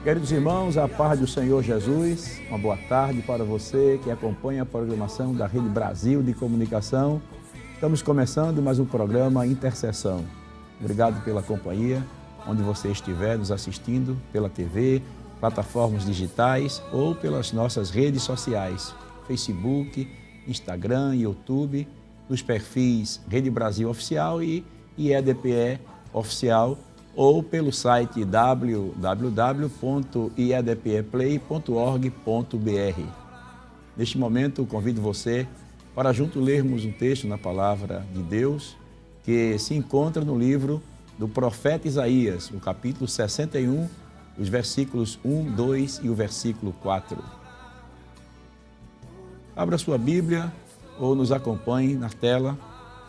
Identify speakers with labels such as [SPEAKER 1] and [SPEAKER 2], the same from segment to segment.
[SPEAKER 1] Queridos irmãos, a paz do Senhor Jesus, uma boa tarde para você que acompanha a programação da Rede Brasil de Comunicação. Estamos começando mais um programa Intercessão. Obrigado pela companhia, onde você estiver nos assistindo pela TV, plataformas digitais ou pelas nossas redes sociais, Facebook, Instagram, YouTube, nos perfis Rede Brasil Oficial e IEDPE Oficial, ou pelo site www.iedpeplay.org.br. Neste momento, convido você para junto lermos um texto na Palavra de Deus que se encontra no livro do profeta Isaías, no capítulo 61, os versículos 1, 2 e o versículo 4. Abra sua Bíblia ou nos acompanhe na tela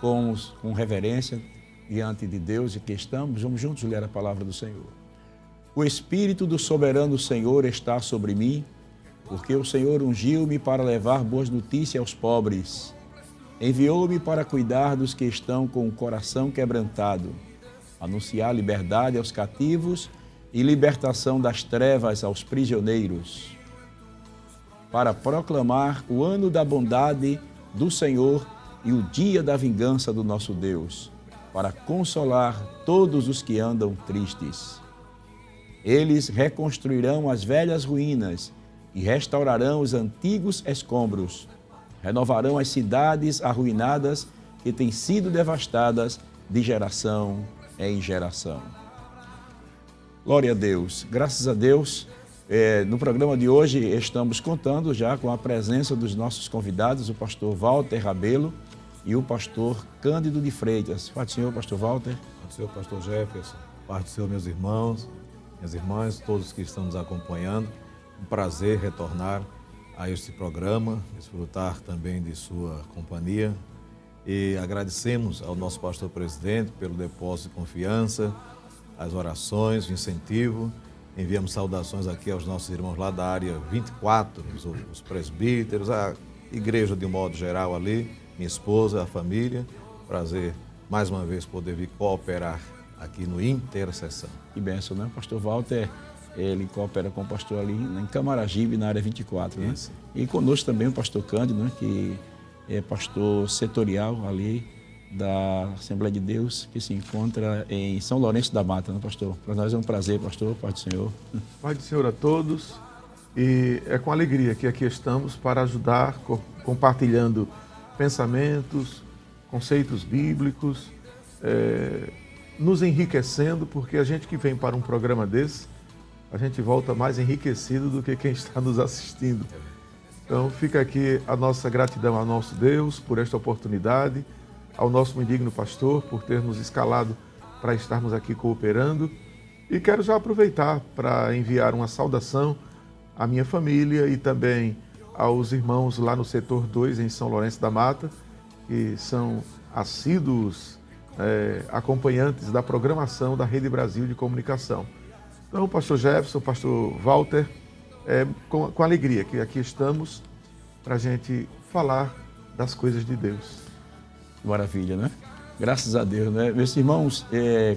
[SPEAKER 1] com reverência diante de Deus e que estamos. Vamos juntos ler a palavra do Senhor. O Espírito do soberano Senhor está sobre mim, porque o Senhor ungiu-me para levar boas notícias aos pobres. Enviou-me para cuidar dos que estão com o coração quebrantado, anunciar liberdade aos cativos e libertação das trevas aos prisioneiros, para proclamar o ano da bondade do Senhor e o dia da vingança do nosso Deus, para consolar todos os que andam tristes. Eles reconstruirão as velhas ruínas e restaurarão os antigos escombros. Renovarão as cidades arruinadas que têm sido devastadas de geração em geração. Glória a Deus. Graças a Deus, no programa de hoje estamos contando já com a presença dos nossos convidados, o pastor Walter Rabelo e o pastor Cândido de Freitas. Pai do Senhor, pastor Walter.
[SPEAKER 2] Pai do Senhor, pastor Jefferson. Pai do Senhor, meus irmãos, minhas irmãs, todos que estão nos acompanhando. Um prazer retornar a este programa, desfrutar também de sua companhia. E agradecemos ao nosso pastor presidente pelo depósito de confiança, as orações, o incentivo. Enviamos saudações aqui aos nossos irmãos lá da área 24, os presbíteros, a igreja de um modo geral ali, minha esposa, a família. Prazer, mais uma vez, poder vir cooperar aqui no Intercessão.
[SPEAKER 1] Que bênção, né? O pastor Walter, ele coopera com o pastor ali em Camaragibe, na área 24, né?
[SPEAKER 2] Isso.
[SPEAKER 1] E conosco também o pastor Cândido, né? Que é pastor setorial ali da Assembleia de Deus, que se encontra em São Lourenço da Mata, né, pastor? Para nós é um prazer, pastor, Pai do Senhor.
[SPEAKER 3] Pai do Senhor a todos, e é com alegria que aqui estamos para ajudar, compartilhando pensamentos, conceitos bíblicos, nos enriquecendo, porque a gente que vem para um programa desse, a gente volta mais enriquecido do que quem está nos assistindo. Então fica aqui a nossa gratidão ao nosso Deus por esta oportunidade, ao nosso indigno pastor por ter nos escalado para estarmos aqui cooperando. E quero já aproveitar para enviar uma saudação à minha família e também aos irmãos lá no setor 2 em São Lourenço da Mata, que são assíduos acompanhantes da programação da Rede Brasil de Comunicação. Então, pastor Jefferson, pastor Walter, com alegria que aqui estamos para a gente falar das coisas de Deus.
[SPEAKER 1] Maravilha, né? Graças a Deus, né? Meus irmãos,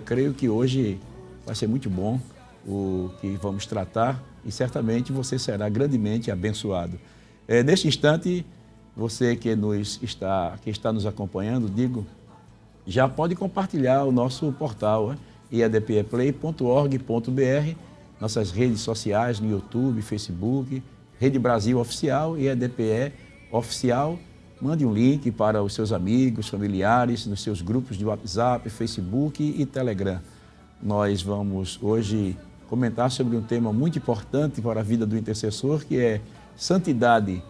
[SPEAKER 1] creio que hoje vai ser muito bom o que vamos tratar e certamente você será grandemente abençoado. Neste instante, você que está nos acompanhando, já pode compartilhar o nosso portal, iedpeplay.org.br, nossas redes sociais no YouTube, Facebook, Rede Brasil Oficial e IEDPE Oficial. Mande um link para os seus amigos, familiares, nos seus grupos de WhatsApp, Facebook e Telegram. Nós vamos hoje comentar sobre um tema muito importante para a vida do intercessor, que é santidade,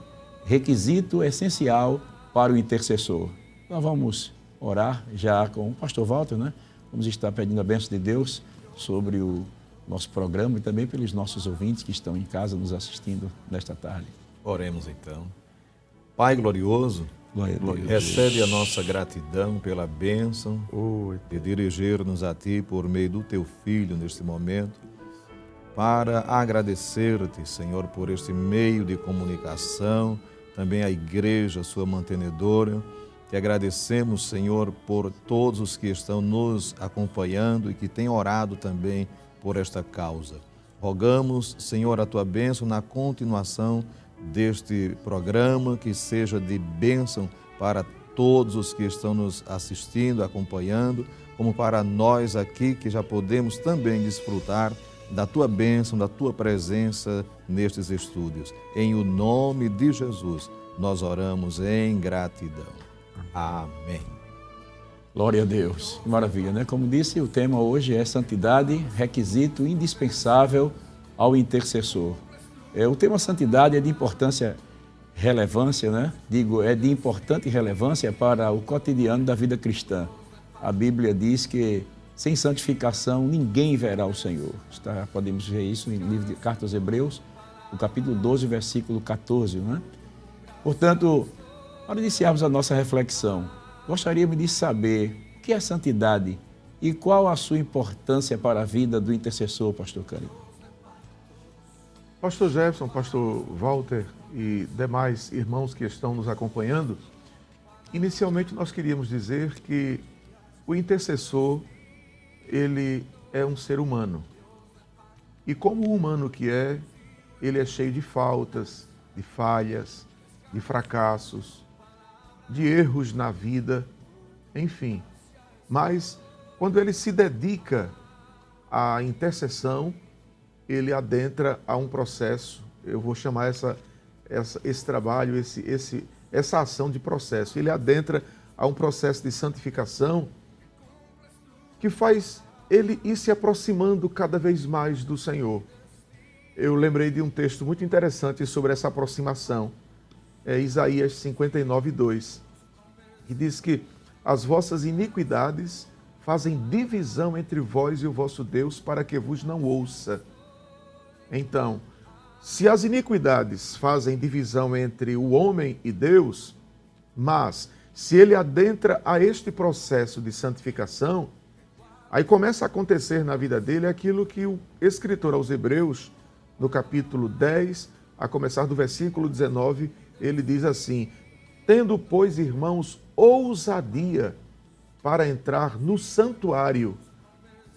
[SPEAKER 1] requisito essencial para o intercessor. Nós vamos orar já com o pastor Walter, né? Vamos estar pedindo a bênção de Deus sobre o nosso programa e também pelos nossos ouvintes que estão em casa nos assistindo nesta tarde.
[SPEAKER 2] Oremos então. Pai glorioso, recebe a nossa gratidão pela bênção de dirigir-nos a Ti por meio do Teu Filho neste momento, para agradecer-te, Senhor, por este meio de comunicação, também a igreja, sua mantenedora. Te agradecemos, Senhor, por todos os que estão nos acompanhando e que têm orado também por esta causa. Rogamos, Senhor, a tua bênção na continuação deste programa, que seja de bênção para todos os que estão nos assistindo, acompanhando, como para nós aqui que já podemos também desfrutar da tua bênção, da tua presença nestes estúdios. Em o nome de Jesus, nós oramos em gratidão. Amém.
[SPEAKER 1] Glória a Deus. Que maravilha, né? Como disse, o tema hoje é santidade, requisito indispensável ao intercessor. O tema santidade é de importância, relevância, né? É de importante relevância para o cotidiano da vida cristã. A Bíblia diz que sem santificação ninguém verá o Senhor. Podemos ver isso no livro de Cartas aos Hebreus, no capítulo 12, versículo 14, né? Portanto, para iniciarmos a nossa reflexão, gostaríamos de saber o que é santidade e qual a sua importância para a vida do intercessor, pastor Cândido.
[SPEAKER 3] Pastor Jefferson, pastor Walter e demais irmãos que estão nos acompanhando, inicialmente nós queríamos dizer que o intercessor, ele é um ser humano. E como humano que é, ele é cheio de faltas, de falhas, de fracassos, de erros na vida, enfim. Mas quando ele se dedica à intercessão, ele adentra a um processo, eu vou chamar esse trabalho, essa ação de processo. Ele adentra a um processo de santificação que faz ele ir se aproximando cada vez mais do Senhor. Eu lembrei de um texto muito interessante sobre essa aproximação. É Isaías 59, 2, que diz que as vossas iniquidades fazem divisão entre vós e o vosso Deus, para que vos não ouça. Então, se as iniquidades fazem divisão entre o homem e Deus, mas se ele adentra a este processo de santificação, aí começa a acontecer na vida dele aquilo que o escritor aos Hebreus, no capítulo 10, a começar do versículo 19, ele diz assim: tendo, pois, irmãos, ousadia para entrar no santuário.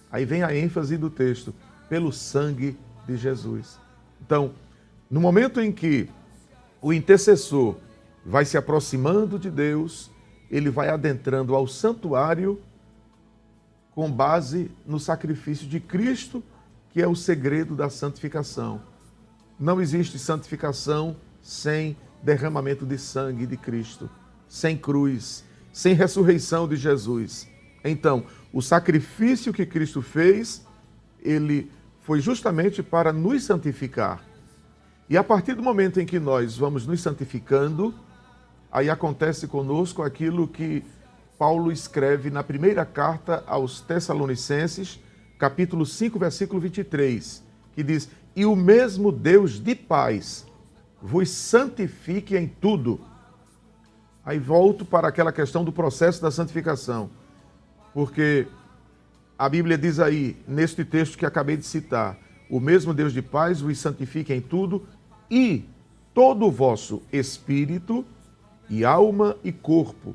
[SPEAKER 3] Aí vem a ênfase do texto, pelo sangue de Jesus. Então, no momento em que o intercessor vai se aproximando de Deus, ele vai adentrando ao santuário com base no sacrifício de Cristo, que é o segredo da santificação. Não existe santificação sem derramamento de sangue de Cristo, sem cruz, sem ressurreição de Jesus. Então, o sacrifício que Cristo fez, ele foi justamente para nos santificar. E a partir do momento em que nós vamos nos santificando, aí acontece conosco aquilo que Paulo escreve na primeira carta aos Tessalonicenses, capítulo 5, versículo 23, que diz: e o mesmo Deus de paz vos santifique em tudo. Aí volto para aquela questão do processo da santificação, porque a Bíblia diz aí, neste texto que acabei de citar, o mesmo Deus de paz vos santifique em tudo, e todo o vosso espírito e alma e corpo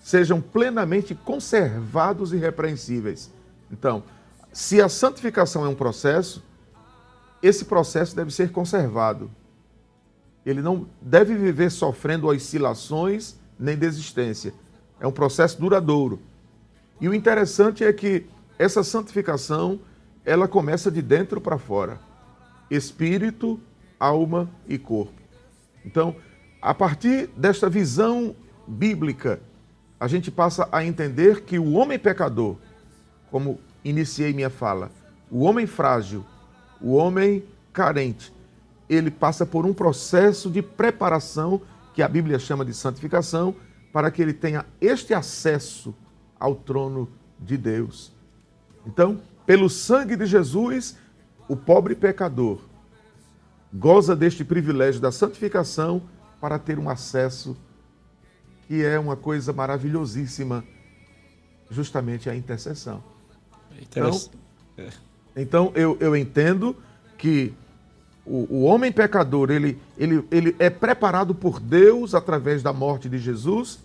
[SPEAKER 3] sejam plenamente conservados e irrepreensíveis. Então, se a santificação é um processo, esse processo deve ser conservado. Ele não deve viver sofrendo oscilações nem desistência. É um processo duradouro. E o interessante é que essa santificação, ela começa de dentro para fora. Espírito, alma e corpo. Então, a partir desta visão bíblica, a gente passa a entender que o homem pecador, como iniciei minha fala, o homem frágil, o homem carente, ele passa por um processo de preparação, que a Bíblia chama de santificação, para que ele tenha este acesso ao trono de Deus. Então, pelo sangue de Jesus, o pobre pecador goza deste privilégio da santificação para ter um acesso que é uma coisa maravilhosíssima, justamente a intercessão. Então eu entendo que o homem pecador, ele é preparado por Deus através da morte de Jesus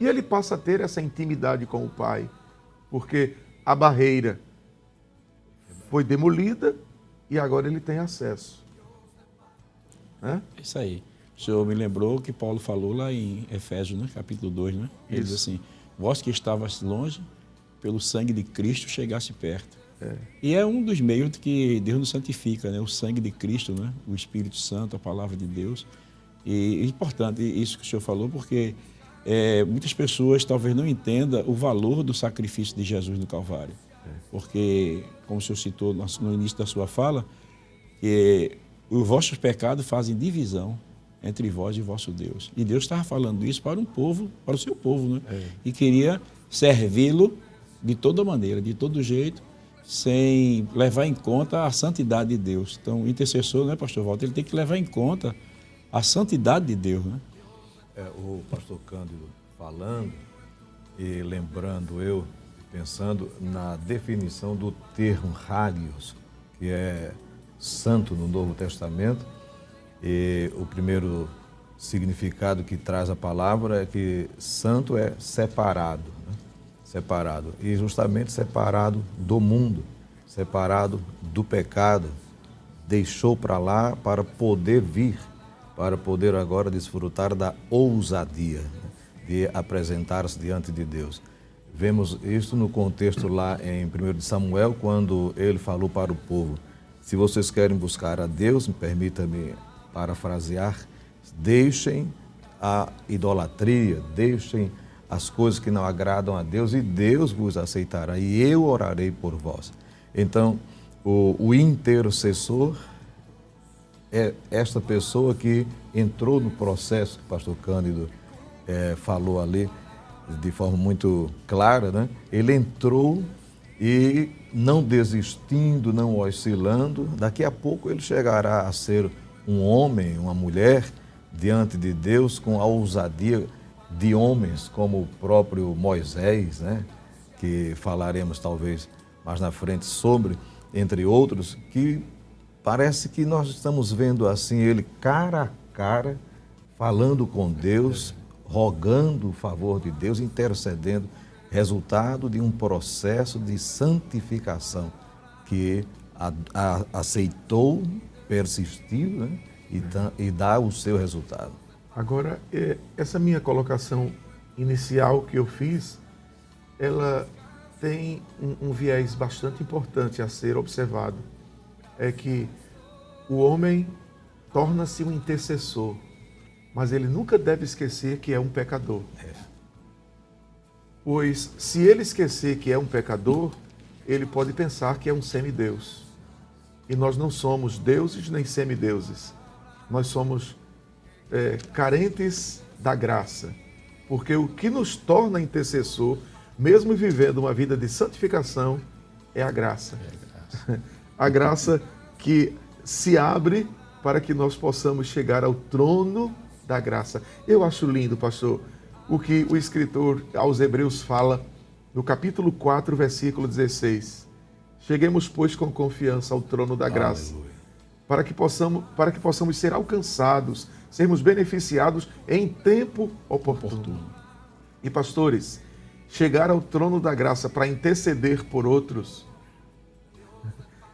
[SPEAKER 3] e ele passa a ter essa intimidade com o Pai, porque a barreira foi demolida e agora ele tem acesso. Né?
[SPEAKER 1] É isso aí. O senhor me lembrou que Paulo falou lá em Efésios, né? Capítulo 2, né? Ele diz assim, vós que estavas longe, pelo sangue de Cristo chegasse perto. E é um dos meios que Deus nos santifica, né? O sangue de Cristo, né? O Espírito Santo, a palavra de Deus. E é importante isso que o senhor falou, porque muitas pessoas talvez não entendam o valor do sacrifício de Jesus no Calvário. Porque, como o senhor citou no início da sua fala, que os vossos pecados fazem divisão entre vós e vosso Deus. E Deus estava falando isso para um povo, para o seu povo, né? E queria servi-lo de toda maneira, de todo jeito, sem levar em conta a santidade de Deus. Então, o intercessor, né, pastor Walter, ele tem que levar em conta a santidade de Deus, né?
[SPEAKER 2] O pastor Cândido falando e lembrando eu, pensando na definição do termo hagios, que é santo no Novo Testamento, e o primeiro significado que traz a palavra é que santo é separado, né? Separado, e justamente separado do mundo, separado do pecado, deixou para lá para poder vir, para poder agora desfrutar da ousadia, né? De apresentar-se diante de Deus. Vemos isso no contexto lá em 1 Samuel, quando ele falou para o povo, se vocês querem buscar a Deus, permita-me parafrasear, deixem a idolatria, deixem as coisas que não agradam a Deus e Deus vos aceitará e eu orarei por vós. Então, o intercessor é esta pessoa que entrou no processo que o pastor Cândido falou ali de forma muito clara, né? Ele entrou e não desistindo, não oscilando, daqui a pouco ele chegará a ser um homem, uma mulher diante de Deus com a ousadia de homens como o próprio Moisés, né? Que falaremos talvez mais na frente sobre, entre outros, que parece que nós estamos vendo assim ele cara a cara, falando com Deus, rogando o favor de Deus, intercedendo, resultado de um processo de santificação que aceitou, persistiu, né? E dá o seu resultado.
[SPEAKER 3] Agora, essa minha colocação inicial que eu fiz, ela tem um viés bastante importante a ser observado. É que o homem torna-se um intercessor, mas ele nunca deve esquecer que é um pecador. Pois, se ele esquecer que é um pecador, ele pode pensar que é um semideus. E nós não somos deuses nem semideuses. Nós somos carentes da graça. Porque o que nos torna intercessor, mesmo vivendo uma vida de santificação, é a graça. A graça que se abre para que nós possamos chegar ao trono da graça. Eu acho lindo, pastor, o que o escritor aos Hebreus fala no capítulo 4, versículo 16. Cheguemos, pois, com confiança ao trono da graça, para que possamos ser alcançados, sermos beneficiados em tempo oportuno. E, pastores, chegar ao trono da graça para interceder por outros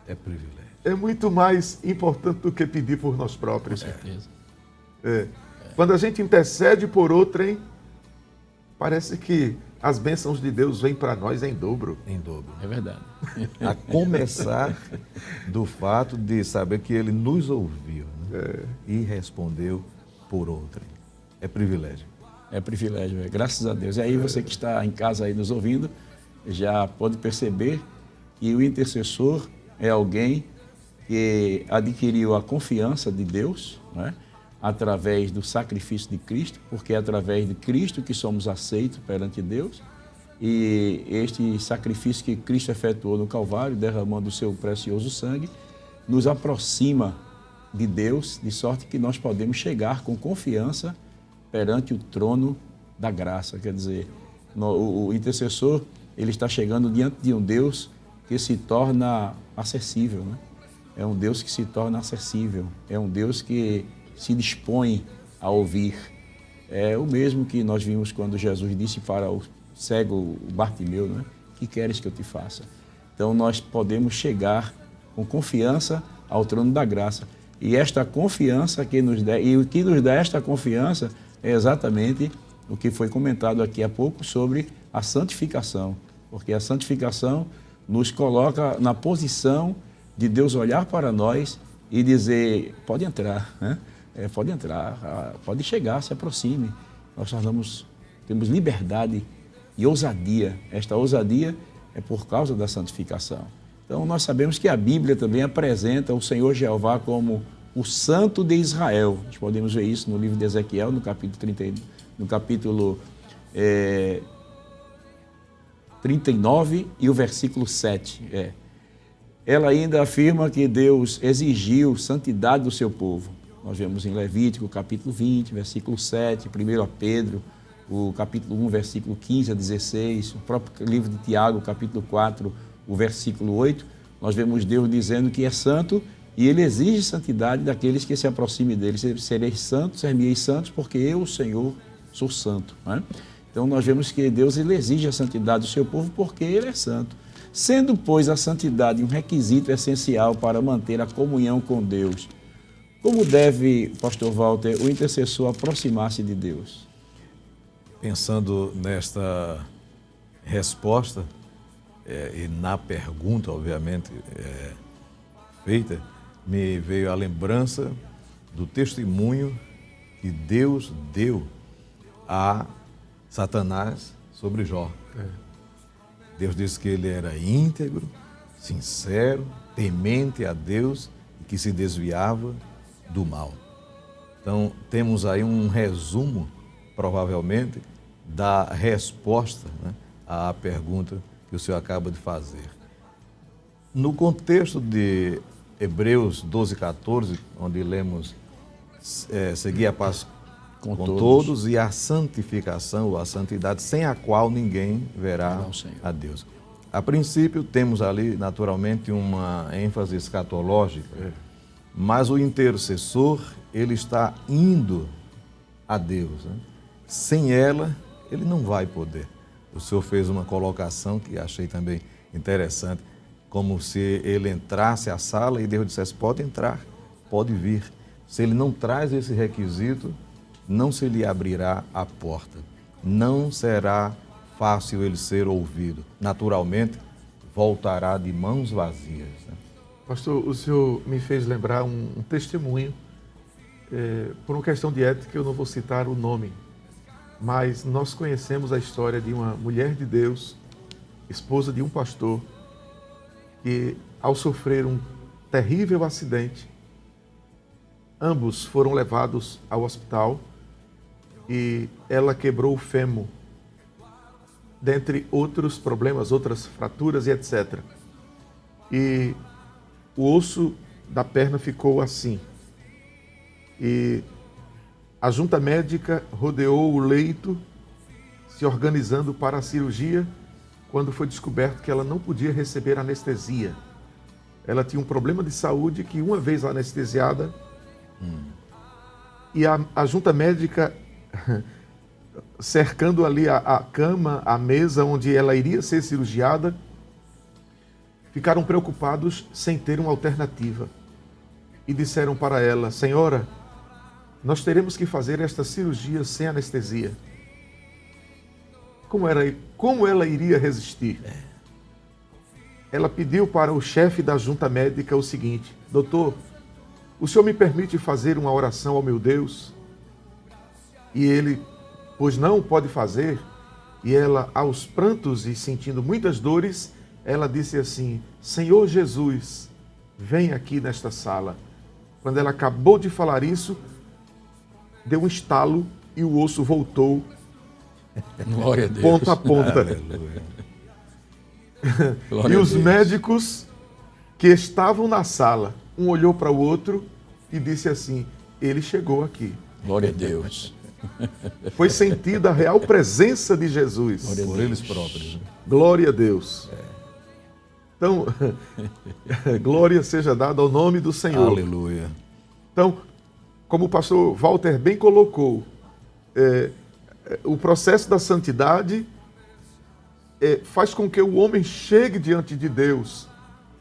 [SPEAKER 2] é privilégio.
[SPEAKER 3] É muito mais importante do que pedir por nós próprios.
[SPEAKER 1] Com certeza.
[SPEAKER 3] Quando a gente intercede por outrem, parece que as bênçãos de Deus vêm para nós em dobro.
[SPEAKER 2] Em dobro.
[SPEAKER 1] É verdade.
[SPEAKER 2] A começar do fato de saber que Ele nos ouviu, né? E respondeu por outrem. É privilégio.
[SPEAKER 1] É privilégio, graças a Deus. E aí você que está em casa aí nos ouvindo, já pode perceber que o intercessor é alguém que adquiriu a confiança de Deus, né? Através do sacrifício de Cristo, porque é através de Cristo que somos aceitos perante Deus. E este sacrifício que Cristo efetuou no Calvário, derramando o seu precioso sangue, nos aproxima de Deus, de sorte que nós podemos chegar com confiança perante o trono da graça. Quer dizer, o intercessor, ele está chegando diante de um Deus que se torna acessível, né? É um Deus que se torna acessível, é um Deus que se dispõe a ouvir. É o mesmo que nós vimos quando Jesus disse para o cego Bartimeu, né? Que queres que eu te faça? Então nós podemos chegar com confiança ao trono da graça. E esta confiança que nos dá, e o que nos dá esta confiança é exatamente o que foi comentado aqui há pouco sobre a santificação, porque a santificação nos coloca na posição de Deus olhar para nós e dizer, pode entrar, né? Pode entrar, pode chegar, se aproxime. Nós temos liberdade e ousadia. Esta ousadia é por causa da santificação. Então nós sabemos que a Bíblia também apresenta o Senhor Jeová como o Santo de Israel. Nós podemos ver isso no livro de Ezequiel, no capítulo 39 e o versículo 7. Ela ainda afirma que Deus exigiu santidade do seu povo. Nós vemos em Levítico, capítulo 20, versículo 7, 1 Pedro, o capítulo 1, versículo 15 a 16, o próprio livro de Tiago, capítulo 4, o versículo 8, nós vemos Deus dizendo que é santo e Ele exige santidade daqueles que se aproximem dele. Sereis santos, ser-me-eis santos, porque eu, o Senhor, sou santo. Né? Então nós vemos que Deus ele exige a santidade do seu povo porque Ele é santo. Sendo, pois, a santidade um requisito essencial para manter a comunhão com Deus, como deve, pastor Walter, o intercessor aproximar-se de Deus?
[SPEAKER 2] Pensando nesta resposta e na pergunta, obviamente, feita, me veio a lembrança do testemunho que Deus deu a Satanás sobre Jó. Deus disse que ele era íntegro, sincero, temente a Deus e que se desviava do mal. Então, temos aí um resumo, provavelmente, da resposta, né, à pergunta que o senhor acaba de fazer. No contexto de Hebreus 12, 14, onde lemos seguir a paz com todos e a santificação ou a santidade, sem a qual ninguém verá a Deus. A princípio, temos ali, naturalmente, uma ênfase escatológica, mas o intercessor, ele está indo a Deus, né? Sem ela, ele não vai poder. O senhor fez uma colocação que achei também interessante, como se ele entrasse à sala e Deus dissesse, pode entrar, pode vir. Se ele não traz esse requisito, não se lhe abrirá a porta. Não será fácil ele ser ouvido. Naturalmente, voltará de mãos vazias. Né?
[SPEAKER 3] Pastor, o senhor me fez lembrar um testemunho. Por uma questão de ética, eu não vou citar o nome, mas nós conhecemos a história de uma mulher de Deus, esposa de um pastor, que ao sofrer um terrível acidente, ambos foram levados ao hospital e ela quebrou o fêmur, dentre outros problemas, outras fraturas e etc. E o osso da perna ficou assim. E a junta médica rodeou o leito, se organizando para a cirurgia, quando foi descoberto que ela não podia receber anestesia. Ela tinha um problema de saúde que, uma vez anestesiada, e a junta médica cercando ali a cama, a mesa onde ela iria ser cirurgiada, ficaram preocupados sem ter uma alternativa. E disseram para ela, senhora, nós teremos que fazer esta cirurgia sem anestesia. Como ela iria resistir? Ela pediu para o chefe da junta médica o seguinte, doutor, o senhor me permite fazer uma oração ao meu Deus? E ele, pois não, pode fazer. E ela, aos prantos e sentindo muitas dores, ela disse assim, Senhor Jesus, vem aqui nesta sala. Quando ela acabou de falar isso, deu um estalo e o osso voltou.
[SPEAKER 1] Glória a Deus.
[SPEAKER 3] Ponta a ponta. E os médicos que estavam na sala, um olhou para o outro e disse assim, ele chegou aqui.
[SPEAKER 1] Glória a Deus.
[SPEAKER 3] Foi sentida a real presença de Jesus.
[SPEAKER 2] Por eles próprios.
[SPEAKER 3] Glória a Deus. Então, glória seja dada ao nome do Senhor.
[SPEAKER 2] Aleluia.
[SPEAKER 3] Então, como o pastor Walter bem colocou, o processo da santidade faz com que o homem chegue diante de Deus,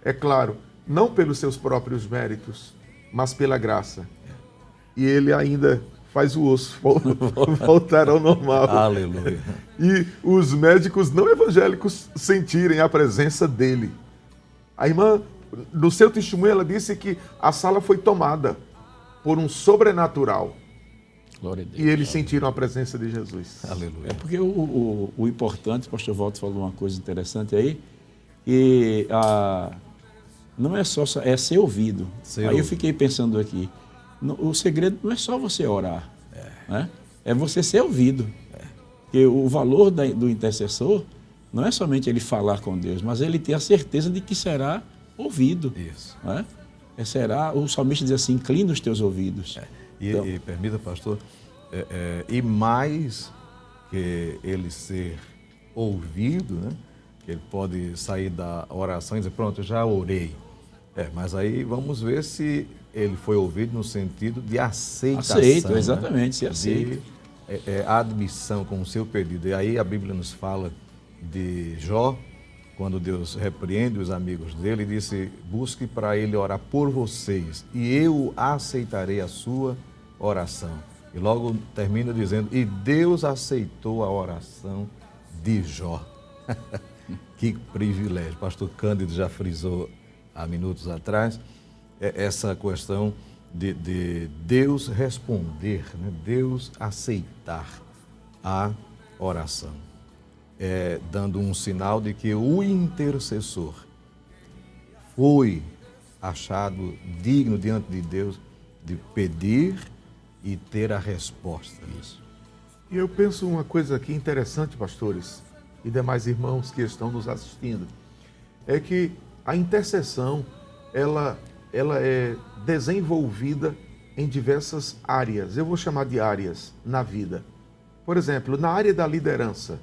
[SPEAKER 3] é claro, não pelos seus próprios méritos, mas pela graça. E ele ainda faz o osso voltar ao normal.
[SPEAKER 2] Aleluia.
[SPEAKER 3] E os médicos não evangélicos sentirem a presença dele. A irmã, no seu testemunho, ela disse que a sala foi tomada por um sobrenatural.
[SPEAKER 1] Glória a Deus.
[SPEAKER 3] E eles sentiram a presença de Jesus.
[SPEAKER 2] Aleluia.
[SPEAKER 1] É porque o importante, o pastor Walter falou uma coisa interessante aí, que não é só é ser ouvido. Aí eu fiquei pensando aqui, o segredo não é só você orar, né? É você ser ouvido. Porque o valor do intercessor não é somente ele falar com Deus, mas ele ter a certeza de que será ouvido.
[SPEAKER 2] Isso.
[SPEAKER 1] Né? O salmista diz assim, inclina os teus ouvidos.
[SPEAKER 2] E permita, pastor, e mais que ele ser ouvido, né? Que ele pode sair da oração e dizer, pronto, eu já orei. Mas aí vamos ver se ele foi ouvido no sentido de aceitação.
[SPEAKER 1] Aceito, exatamente, se aceita.
[SPEAKER 2] De admissão com o seu pedido. E aí a Bíblia nos fala de Jó, quando Deus repreende os amigos dele, e disse, busque para ele orar por vocês, e eu aceitarei a sua oração. E logo termina dizendo, e Deus aceitou a oração de Jó. Que privilégio. Pastor Cândido já frisou há minutos atrás, essa questão de Deus responder, né? Deus aceitar a oração, dando um sinal de que o intercessor foi achado digno diante de Deus de pedir e ter a resposta. Isso.
[SPEAKER 3] E eu penso uma coisa aqui interessante, pastores e demais irmãos que estão nos assistindo, é que a intercessão, ela é desenvolvida em diversas áreas. Eu vou chamar de áreas na vida. Por exemplo, na área da liderança.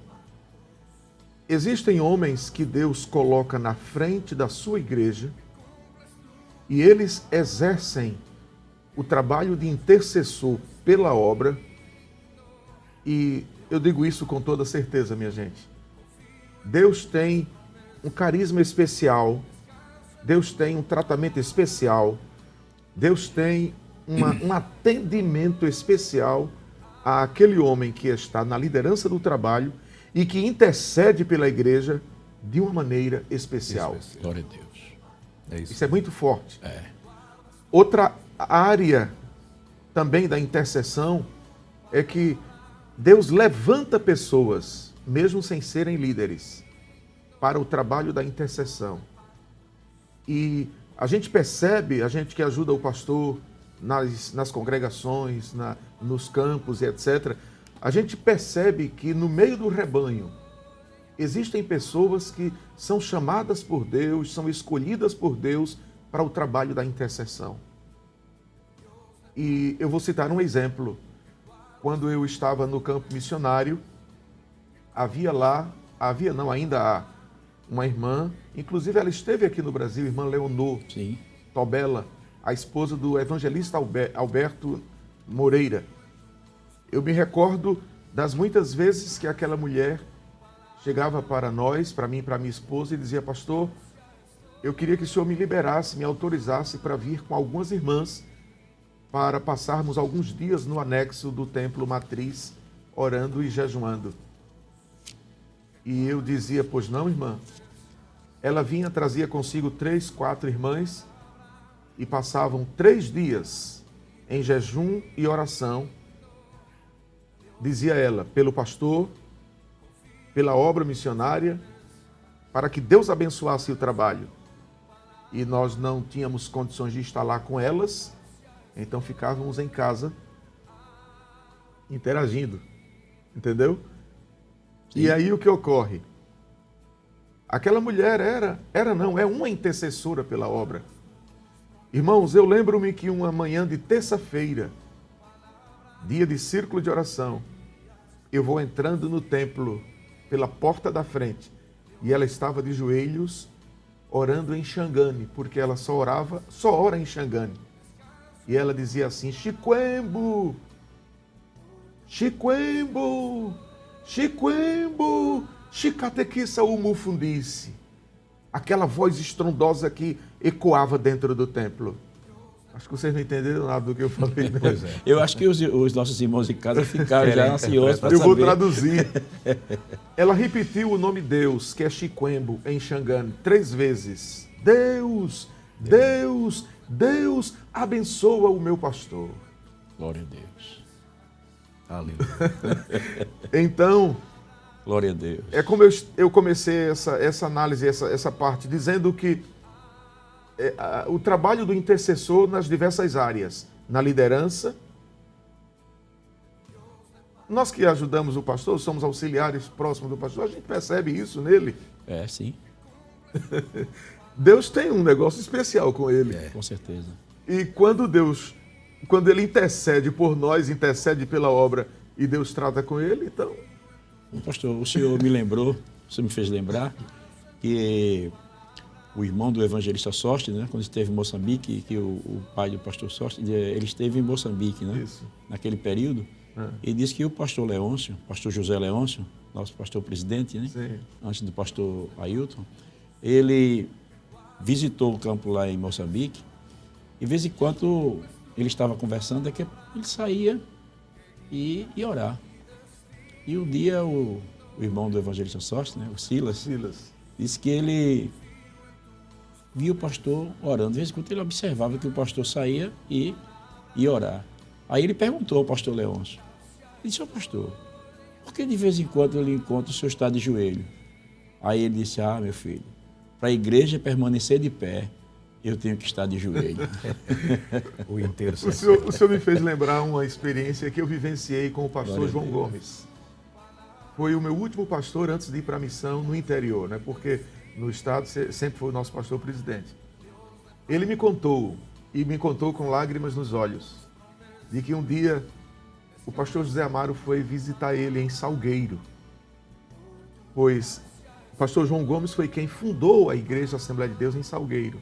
[SPEAKER 3] Existem homens que Deus coloca na frente da sua igreja e eles exercem o trabalho de intercessor pela obra. E eu digo isso com toda certeza, minha gente. Deus tem um carisma especial, Deus tem um tratamento especial, Deus tem um atendimento especial àquele homem que está na liderança do trabalho e que intercede pela igreja de uma maneira especial.
[SPEAKER 1] Glória a Deus.
[SPEAKER 2] É isso.
[SPEAKER 3] Isso é muito forte. Outra área também da intercessão é que Deus levanta pessoas, mesmo sem serem líderes, para o trabalho da intercessão. E a gente percebe, a gente que ajuda o pastor nas congregações, nos campos e etc., a gente percebe que no meio do rebanho existem pessoas que são chamadas por Deus, são escolhidas por Deus para o trabalho da intercessão. E eu vou citar um exemplo. Quando eu estava no campo missionário, ainda há uma irmã, inclusive ela esteve aqui no Brasil, irmã Leonor Tobela, a esposa do evangelista Alberto Moreira. Eu me recordo das muitas vezes que aquela mulher chegava para nós, para mim e para minha esposa, e dizia, pastor, eu queria que o senhor me liberasse, me autorizasse para vir com algumas irmãs para passarmos alguns dias no anexo do Templo Matriz, orando e jejuando. E eu dizia, pois não, irmã? Ela vinha, trazia consigo 3, 4 irmãs e passavam 3 dias em jejum e oração. Dizia ela, pelo pastor, pela obra missionária, para que Deus abençoasse o trabalho. E nós não tínhamos condições de estar lá com elas, então ficávamos em casa interagindo, entendeu? Sim. E aí o que ocorre? Aquela mulher é uma intercessora pela obra. Irmãos, eu lembro-me que uma manhã de terça-feira, dia de círculo de oração, eu vou entrando no templo pela porta da frente e ela estava de joelhos orando em Xangane, porque ela só ora em Xangane. E ela dizia assim, Chiquembo, Chiquembo, Chiquembo, Chicatequissa Umufundice. aquela voz estrondosa que ecoava dentro do templo. Acho que vocês não entenderam nada do que eu falei. Né?
[SPEAKER 2] Pois é.
[SPEAKER 1] Eu acho que os nossos irmãos em casa ficaram já ansiosos para
[SPEAKER 3] Eu
[SPEAKER 1] saber.
[SPEAKER 3] vou traduzir. Ela repetiu o nome Deus, que é Chikwembu, em Xangane, 3 vezes. Deus, Deus, Deus, abençoa o meu pastor.
[SPEAKER 1] Glória a Deus.
[SPEAKER 2] Aleluia.
[SPEAKER 3] Então,
[SPEAKER 1] Glória a Deus.
[SPEAKER 3] é como eu comecei essa análise, essa parte, dizendo que o trabalho do intercessor nas diversas áreas, na liderança. Nós que ajudamos o pastor, somos auxiliares próximos do pastor, a gente percebe isso nele.
[SPEAKER 1] É, sim.
[SPEAKER 3] Deus tem um negócio especial com ele.
[SPEAKER 1] Com certeza.
[SPEAKER 3] E quando ele intercede por nós, intercede pela obra e Deus trata com ele, então...
[SPEAKER 1] Pastor, o senhor me lembrou, você me fez lembrar que o irmão do evangelista Sóstenes, né, quando esteve em Moçambique, que o pai do pastor Sóstenes, ele esteve em Moçambique, né,
[SPEAKER 3] Isso.
[SPEAKER 1] naquele período, e disse que o pastor Leôncio, pastor José Leôncio, nosso pastor presidente, né,
[SPEAKER 3] Sim.
[SPEAKER 1] antes do pastor Ailton, ele visitou o campo lá em Moçambique e, de vez em quando, ele estava conversando, é que ele saía e ia orar. E um dia o irmão do evangelista Sóstenes, né, o Silas, disse que ele via o pastor orando. De vez em quando ele observava que o pastor saía e ia orar. Aí ele perguntou ao pastor Leôncio, ele disse, pastor, por que de vez em quando ele encontra o senhor está de joelho? Aí ele disse, meu filho, para a igreja permanecer de pé, eu tenho que estar de joelho.
[SPEAKER 2] O intercessor.
[SPEAKER 3] O senhor me fez lembrar uma experiência que eu vivenciei com o pastor João Gomes. Foi o meu último pastor antes de ir para a missão no interior, né? Porque no estado sempre foi o nosso pastor presidente. Ele me contou, e me contou com lágrimas nos olhos, de que um dia o pastor José Amaro foi visitar ele em Salgueiro, pois o pastor João Gomes foi quem fundou a Igreja Assembleia de Deus em Salgueiro.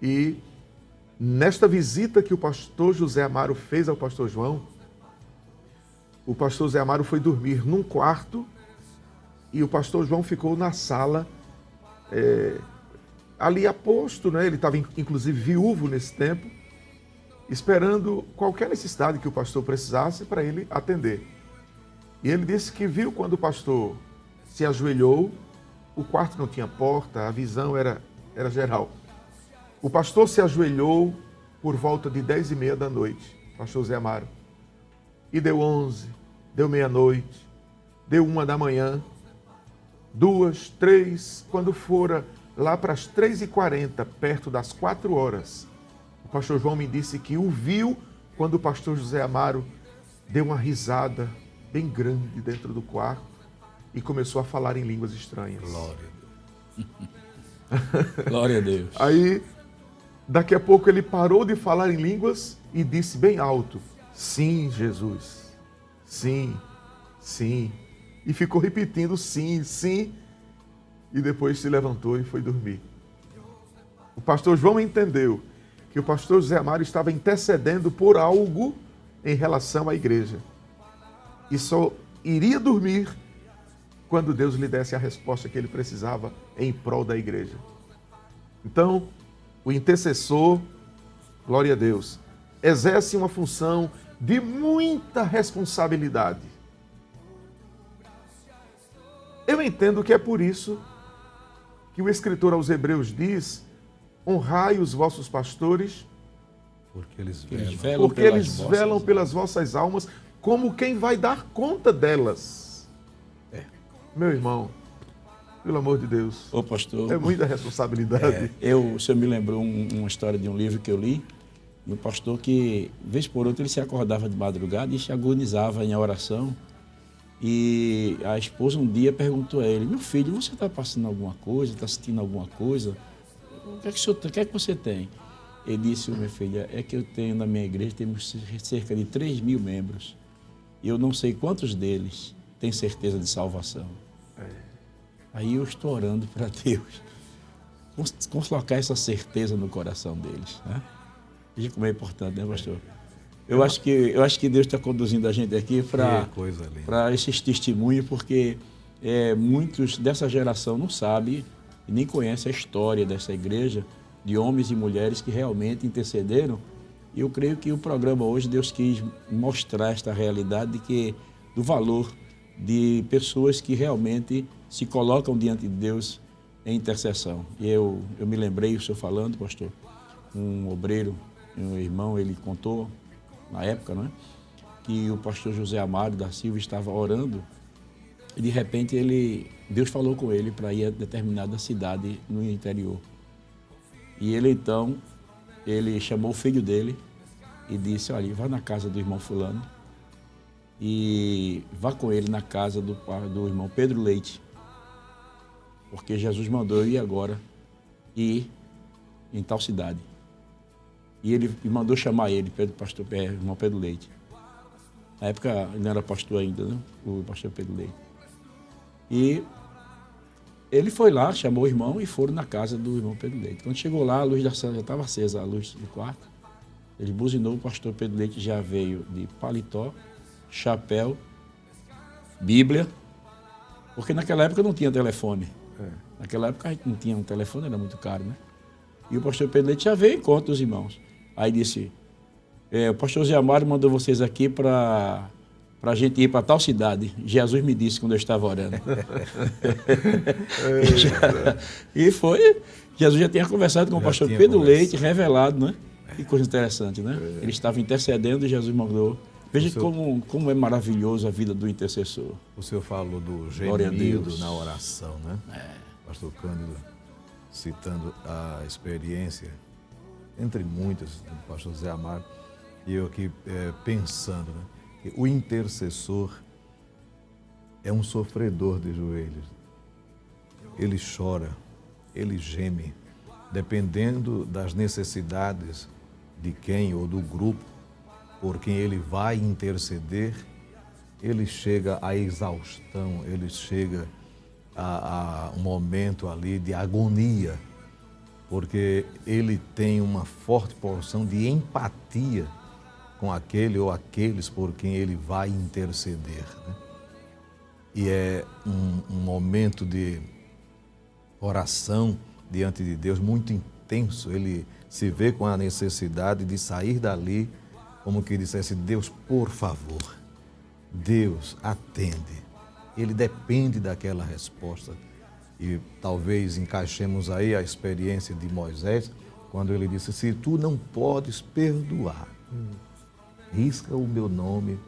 [SPEAKER 3] E nesta visita que o pastor José Amaro fez ao pastor João, o pastor José Amaro foi dormir num quarto e o pastor João ficou na sala, ali aposto, né? Ele estava inclusive viúvo nesse tempo, esperando qualquer necessidade que o pastor precisasse para ele atender. E ele disse que viu quando o pastor se ajoelhou, o quarto não tinha porta, a visão era geral. O pastor se ajoelhou por volta de 10h30 da noite, pastor Zé Amaro. E deu 11, deu meia-noite, deu 1 da manhã, 2, 3, quando fora lá para as 3h40, perto das 4 horas, o pastor João me disse que o viu quando o pastor José Amaro deu uma risada bem grande dentro do quarto e começou a falar em línguas estranhas.
[SPEAKER 2] Glória a Deus.
[SPEAKER 1] Glória a Deus.
[SPEAKER 3] Aí, daqui a pouco ele parou de falar em línguas e disse bem alto, sim, Jesus, sim, sim. E ficou repetindo sim, sim, e depois se levantou e foi dormir. O pastor João entendeu que o pastor José Amaro estava intercedendo por algo em relação à igreja. E só iria dormir quando Deus lhe desse a resposta que ele precisava em prol da igreja. Então, o intercessor, glória a Deus, exerce uma função de muita responsabilidade. Eu entendo que é por isso que o escritor aos Hebreus diz, honrai os vossos pastores,
[SPEAKER 2] Porque eles
[SPEAKER 3] velam pelas vossas almas, como quem vai dar conta delas. Meu irmão, pelo amor de Deus,
[SPEAKER 1] Ô, pastor,
[SPEAKER 3] é muita responsabilidade.
[SPEAKER 1] o senhor me lembrou uma história de um livro que eu li, de um pastor que, vez por outra, ele se acordava de madrugada e se agonizava em oração. E a esposa um dia perguntou a ele, meu filho, você está passando alguma coisa, está sentindo alguma coisa? O que é que você tem? Ele disse, minha filha, é que eu tenho na minha igreja, temos cerca de 3.000 membros. E eu não sei quantos deles têm certeza de salvação. Aí eu estou orando para Deus colocar essa certeza no coração deles. Né? Veja como é importante, né, pastor? Eu acho que Deus está conduzindo a gente aqui para esses testemunhos, porque muitos dessa geração não sabem e nem conhece a história dessa igreja, de homens e mulheres que realmente intercederam. E eu creio que o programa hoje, Deus quis mostrar esta realidade do valor de pessoas que realmente se colocam diante de Deus em intercessão. E eu me lembrei, o senhor falando, pastor, um obreiro, um irmão, ele contou, na época, não é? Que o pastor José Amaro da Silva estava orando e de repente Deus falou com ele para ir a determinada cidade no interior. E ele chamou o filho dele e disse, olha, vá na casa do irmão fulano e vá com ele na casa do irmão Pedro Leite, porque Jesus mandou eu ir agora ir em tal cidade. E ele mandou chamar ele, irmão Pedro Leite. Na época ele não era pastor ainda, né? O pastor Pedro Leite. E ele foi lá, chamou o irmão e foram na casa do irmão Pedro Leite. Quando chegou lá, a luz da sala já estava acesa, a luz do quarto. Ele buzinou, o pastor Pedro Leite já veio de paletó, chapéu, Bíblia, porque naquela época não tinha telefone. Naquela época a gente não tinha um telefone, era muito caro, né? E o pastor Pedro Leite já veio em conta dos irmãos. Aí disse, o pastor Zé Amaro mandou vocês aqui para a gente ir para tal cidade. Jesus me disse quando eu estava orando. E foi, Jesus já tinha conversado com o pastor Pedro Leite, revelado, né? Que coisa interessante, né? Ele estava intercedendo e Jesus mandou. Veja como é maravilhoso a vida do intercessor.
[SPEAKER 2] O senhor falou do gemido na oração, né? Pastor Cândido, citando a experiência, entre muitas, do pastor Zé Amaro, e eu aqui pensando, né? Que o intercessor é um sofredor de joelhos. Ele chora, ele geme, dependendo das necessidades de quem ou do grupo por quem ele vai interceder, ele chega à exaustão, ele chega a um momento ali de agonia, porque ele tem uma forte porção de empatia com aquele ou aqueles por quem ele vai interceder, né? E é um momento de oração diante de Deus muito intenso. Ele se vê com a necessidade de sair dali como que dissesse, Deus, por favor, Deus, atende. Ele depende daquela resposta. E talvez encaixemos aí a experiência de Moisés, quando ele disse, se tu não podes perdoar, risca o meu nome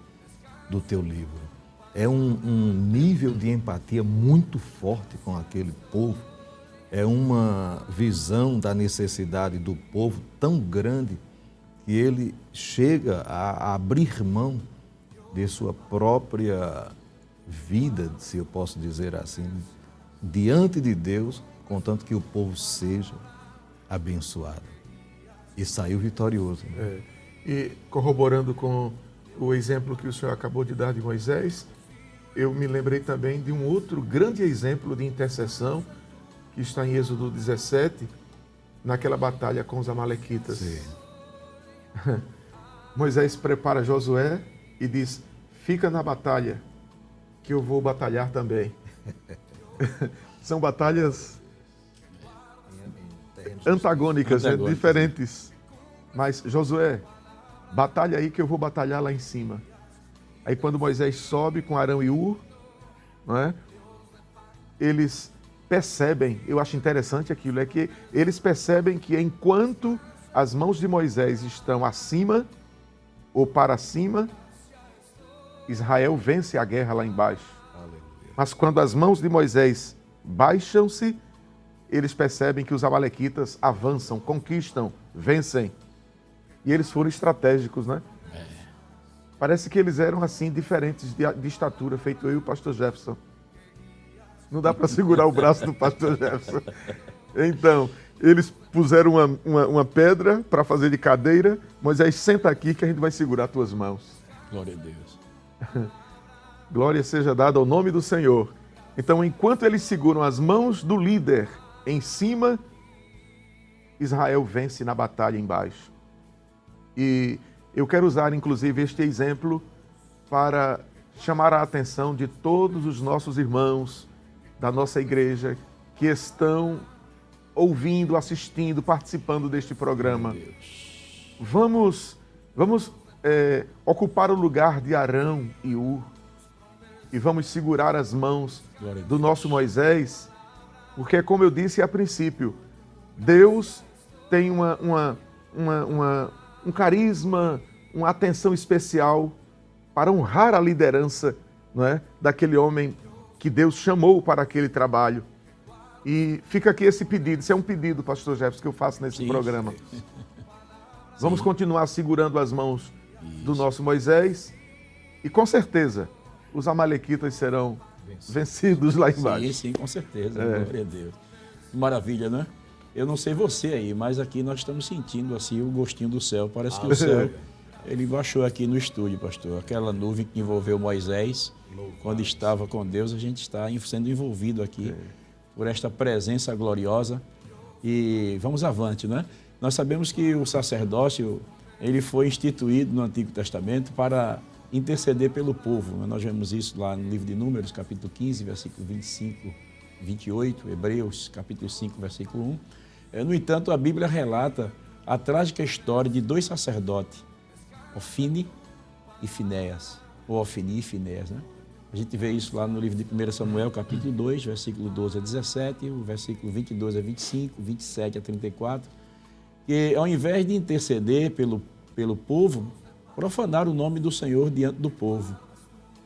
[SPEAKER 2] do teu livro. É um nível de empatia muito forte com aquele povo. É uma visão da necessidade do povo tão grande que ele chega a abrir mão de sua própria vida, se eu posso dizer assim, diante de Deus, contanto que o povo seja abençoado. E saiu vitorioso. Né?
[SPEAKER 3] E corroborando com o exemplo que o senhor acabou de dar de Moisés, eu me lembrei também de um outro grande exemplo de intercessão que está em Êxodo 17, naquela batalha com os amalequitas.
[SPEAKER 2] Sim.
[SPEAKER 3] Moisés prepara Josué e diz, fica na batalha, que eu vou batalhar também. São batalhas antagônicas, né? Diferentes. Mas, Josué, batalha aí que eu vou batalhar lá em cima. Aí quando Moisés sobe com Arão e Ur, não é? Eles percebem, eu acho interessante aquilo, é que eles percebem que enquanto as mãos de Moisés estão acima ou para cima, Israel vence a guerra lá embaixo.
[SPEAKER 2] Aleluia.
[SPEAKER 3] Mas quando as mãos de Moisés baixam-se, eles percebem que os amalequitas avançam, conquistam, vencem. E eles foram estratégicos, né? Parece que eles eram assim, diferentes de estatura, feito eu e o pastor Jefferson. Não dá para segurar o braço do pastor Jefferson. Então, eles puseram uma pedra para fazer de cadeira. Moisés, senta aqui que a gente vai segurar as tuas mãos.
[SPEAKER 1] Glória a Deus.
[SPEAKER 3] Glória seja dada ao nome do Senhor. Então, enquanto eles seguram as mãos do líder em cima, Israel vence na batalha embaixo. E eu quero usar, inclusive, este exemplo para chamar a atenção de todos os nossos irmãos da nossa igreja que estão ouvindo, assistindo, participando deste programa. Vamos ocupar o lugar de Arão e Ur e vamos segurar as mãos do nosso Moisés, porque, como eu disse a princípio, Deus tem um carisma, uma atenção especial para honrar a liderança, não é, daquele homem que Deus chamou para aquele trabalho. E fica aqui esse pedido, isso é um pedido, pastor Jefferson, que eu faço nesse programa. Vamos continuar segurando as mãos do nosso Moisés e, com certeza, os amalequitas serão vencidos lá embaixo.
[SPEAKER 1] Sim, com certeza. Glória a Deus. Maravilha, né? Eu não sei você aí, mas aqui nós estamos sentindo assim o gostinho do céu. Parece que o céu, ele baixou aqui no estúdio, pastor. Aquela nuvem que envolveu Moisés, quando estava com Deus, a gente está sendo envolvido aqui por esta presença gloriosa. E vamos avante, né? Nós sabemos que o sacerdócio, ele foi instituído no Antigo Testamento para interceder pelo povo. Nós vemos isso lá no livro de Números, capítulo 15, versículo 25, 28, Hebreus, capítulo 5, versículo 1. No entanto, a Bíblia relata a trágica história de dois sacerdotes, Ofni e Finéias, ou Ofni e Finéias, né? A gente vê isso lá no livro de 1 Samuel, capítulo 2, versículo 12 a 17, o versículo 22 a 25, 27 a 34, que ao invés de interceder pelo povo, profanaram o nome do Senhor diante do povo.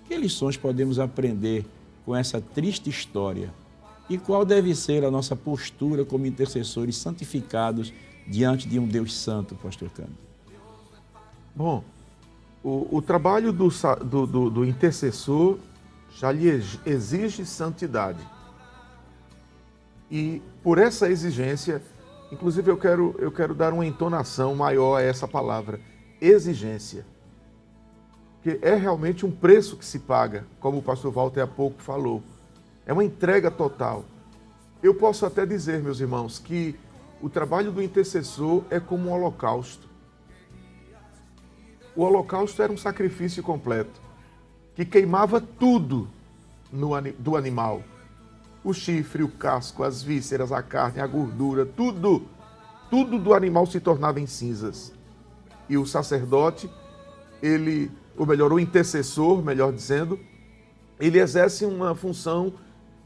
[SPEAKER 1] Que lições podemos aprender com essa triste história? E qual deve ser a nossa postura como intercessores santificados diante de um Deus santo, pastor Cândido?
[SPEAKER 3] Bom, o trabalho do intercessor já lhe exige santidade. E por essa exigência, inclusive eu quero dar uma entonação maior a essa palavra, exigência. Que é realmente um preço que se paga, como o pastor Walter há pouco falou. É uma entrega total. Eu posso até dizer, meus irmãos, que o trabalho do intercessor é como um holocausto. O holocausto era um sacrifício completo, que queimava tudo do animal. O chifre, o casco, as vísceras, a carne, a gordura, tudo do animal se tornava em cinzas. E o sacerdote, o intercessor, melhor dizendo, ele exerce uma função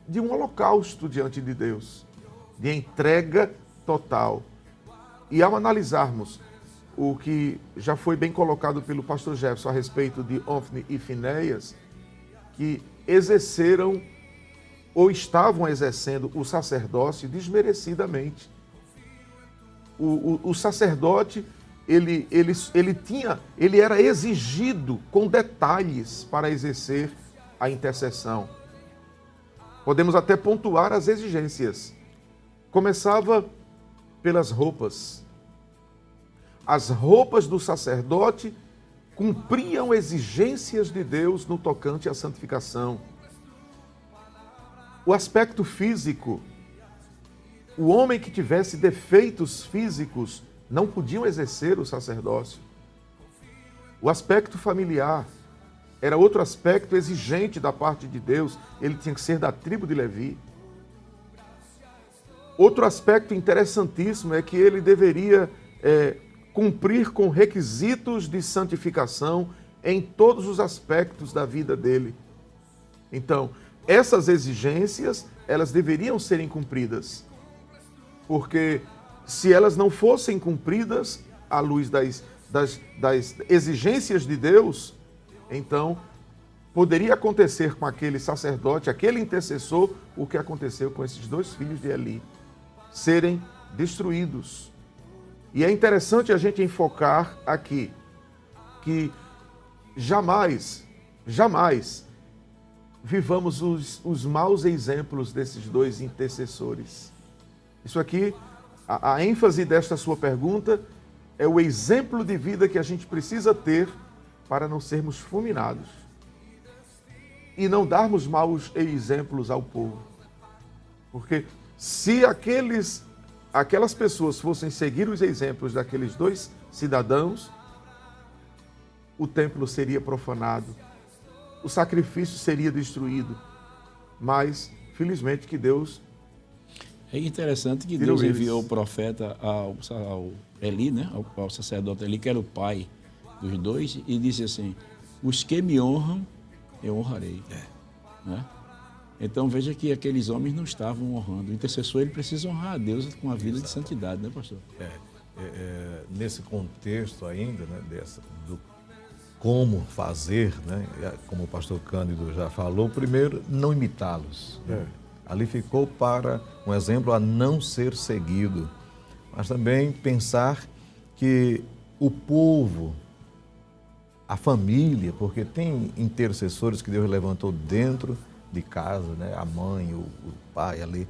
[SPEAKER 3] de um holocausto diante de Deus, de entrega total. E ao analisarmos o que já foi bem colocado pelo pastor Jefferson a respeito de Ofni e Finéias, que exerceram ou estavam exercendo o sacerdócio desmerecidamente. O sacerdote, ele era exigido com detalhes para exercer a intercessão. Podemos até pontuar as exigências. Começava pelas roupas. As roupas do sacerdote cumpriam exigências de Deus no tocante à santificação. O aspecto físico, o homem que tivesse defeitos físicos não podiam exercer o sacerdócio. O aspecto familiar era outro aspecto exigente da parte de Deus, ele tinha que ser da tribo de Levi. Outro aspecto interessantíssimo é que ele deveria cumprir com requisitos de santificação em todos os aspectos da vida dele. Então, essas exigências, elas deveriam serem cumpridas, porque se elas não fossem cumpridas à luz das exigências de Deus, então poderia acontecer com aquele sacerdote, aquele intercessor, o que aconteceu com esses dois filhos de Eli, serem destruídos. E é interessante a gente enfocar aqui que jamais vivamos os maus exemplos desses dois intercessores. Isso aqui, a ênfase desta sua pergunta é o exemplo de vida que a gente precisa ter para não sermos fulminados e não darmos maus exemplos ao povo. Porque se aquelas pessoas fossem seguir os exemplos daqueles dois cidadãos, o templo seria profanado, o sacrifício seria destruído. Mas, felizmente, que Deus
[SPEAKER 1] É interessante que
[SPEAKER 3] Tirou
[SPEAKER 1] Deus
[SPEAKER 3] eles.
[SPEAKER 1] enviou o profeta ao Eli, né? Ao sacerdote Eli, que era o pai dos dois, e disse assim: os que me honram, eu honrarei. Né? Então veja que aqueles homens não estavam honrando. O intercessor ele precisa honrar a Deus com a vida de santidade, né, pastor?
[SPEAKER 2] Nesse contexto ainda, né, do como fazer, né, como o pastor Cândido já falou, primeiro, não imitá-los. Ali ficou para um exemplo a não ser seguido, mas também pensar que o povo, a família, porque tem intercessores que Deus levantou dentro de casa, né, a mãe, o pai ali,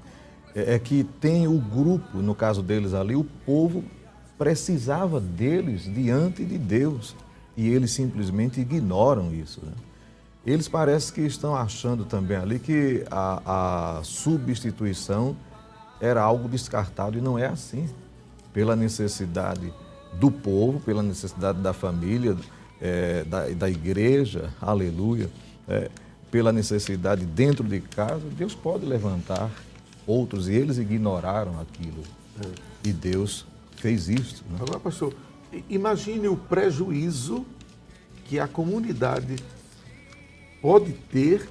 [SPEAKER 2] que tem o grupo, no caso deles ali, o povo precisava deles diante de Deus e eles simplesmente ignoram isso, né? Eles parecem que estão achando também ali que a substituição era algo descartado e não é assim. Pela necessidade do povo, pela necessidade da família, da igreja, aleluia, pela necessidade dentro de casa, Deus pode levantar outros e eles ignoraram aquilo. E Deus fez isso. Né?
[SPEAKER 3] Agora, pastor, imagine o prejuízo que a comunidade pode ter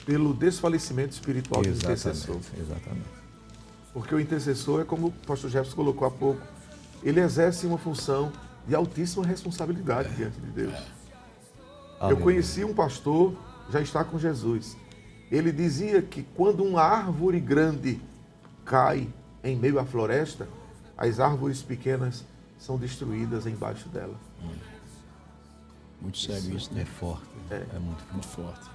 [SPEAKER 3] pelo desfalecimento espiritual do intercessor.
[SPEAKER 2] Exatamente.
[SPEAKER 3] Porque o intercessor é como o pastor Jefferson colocou há pouco, ele exerce uma função de altíssima responsabilidade diante de Deus. Eu conheci um pastor, já está com Jesus. Ele dizia que quando uma árvore grande cai em meio à floresta, as árvores pequenas são destruídas embaixo dela.
[SPEAKER 1] Muito sério isso, né?
[SPEAKER 2] É forte. É muito forte.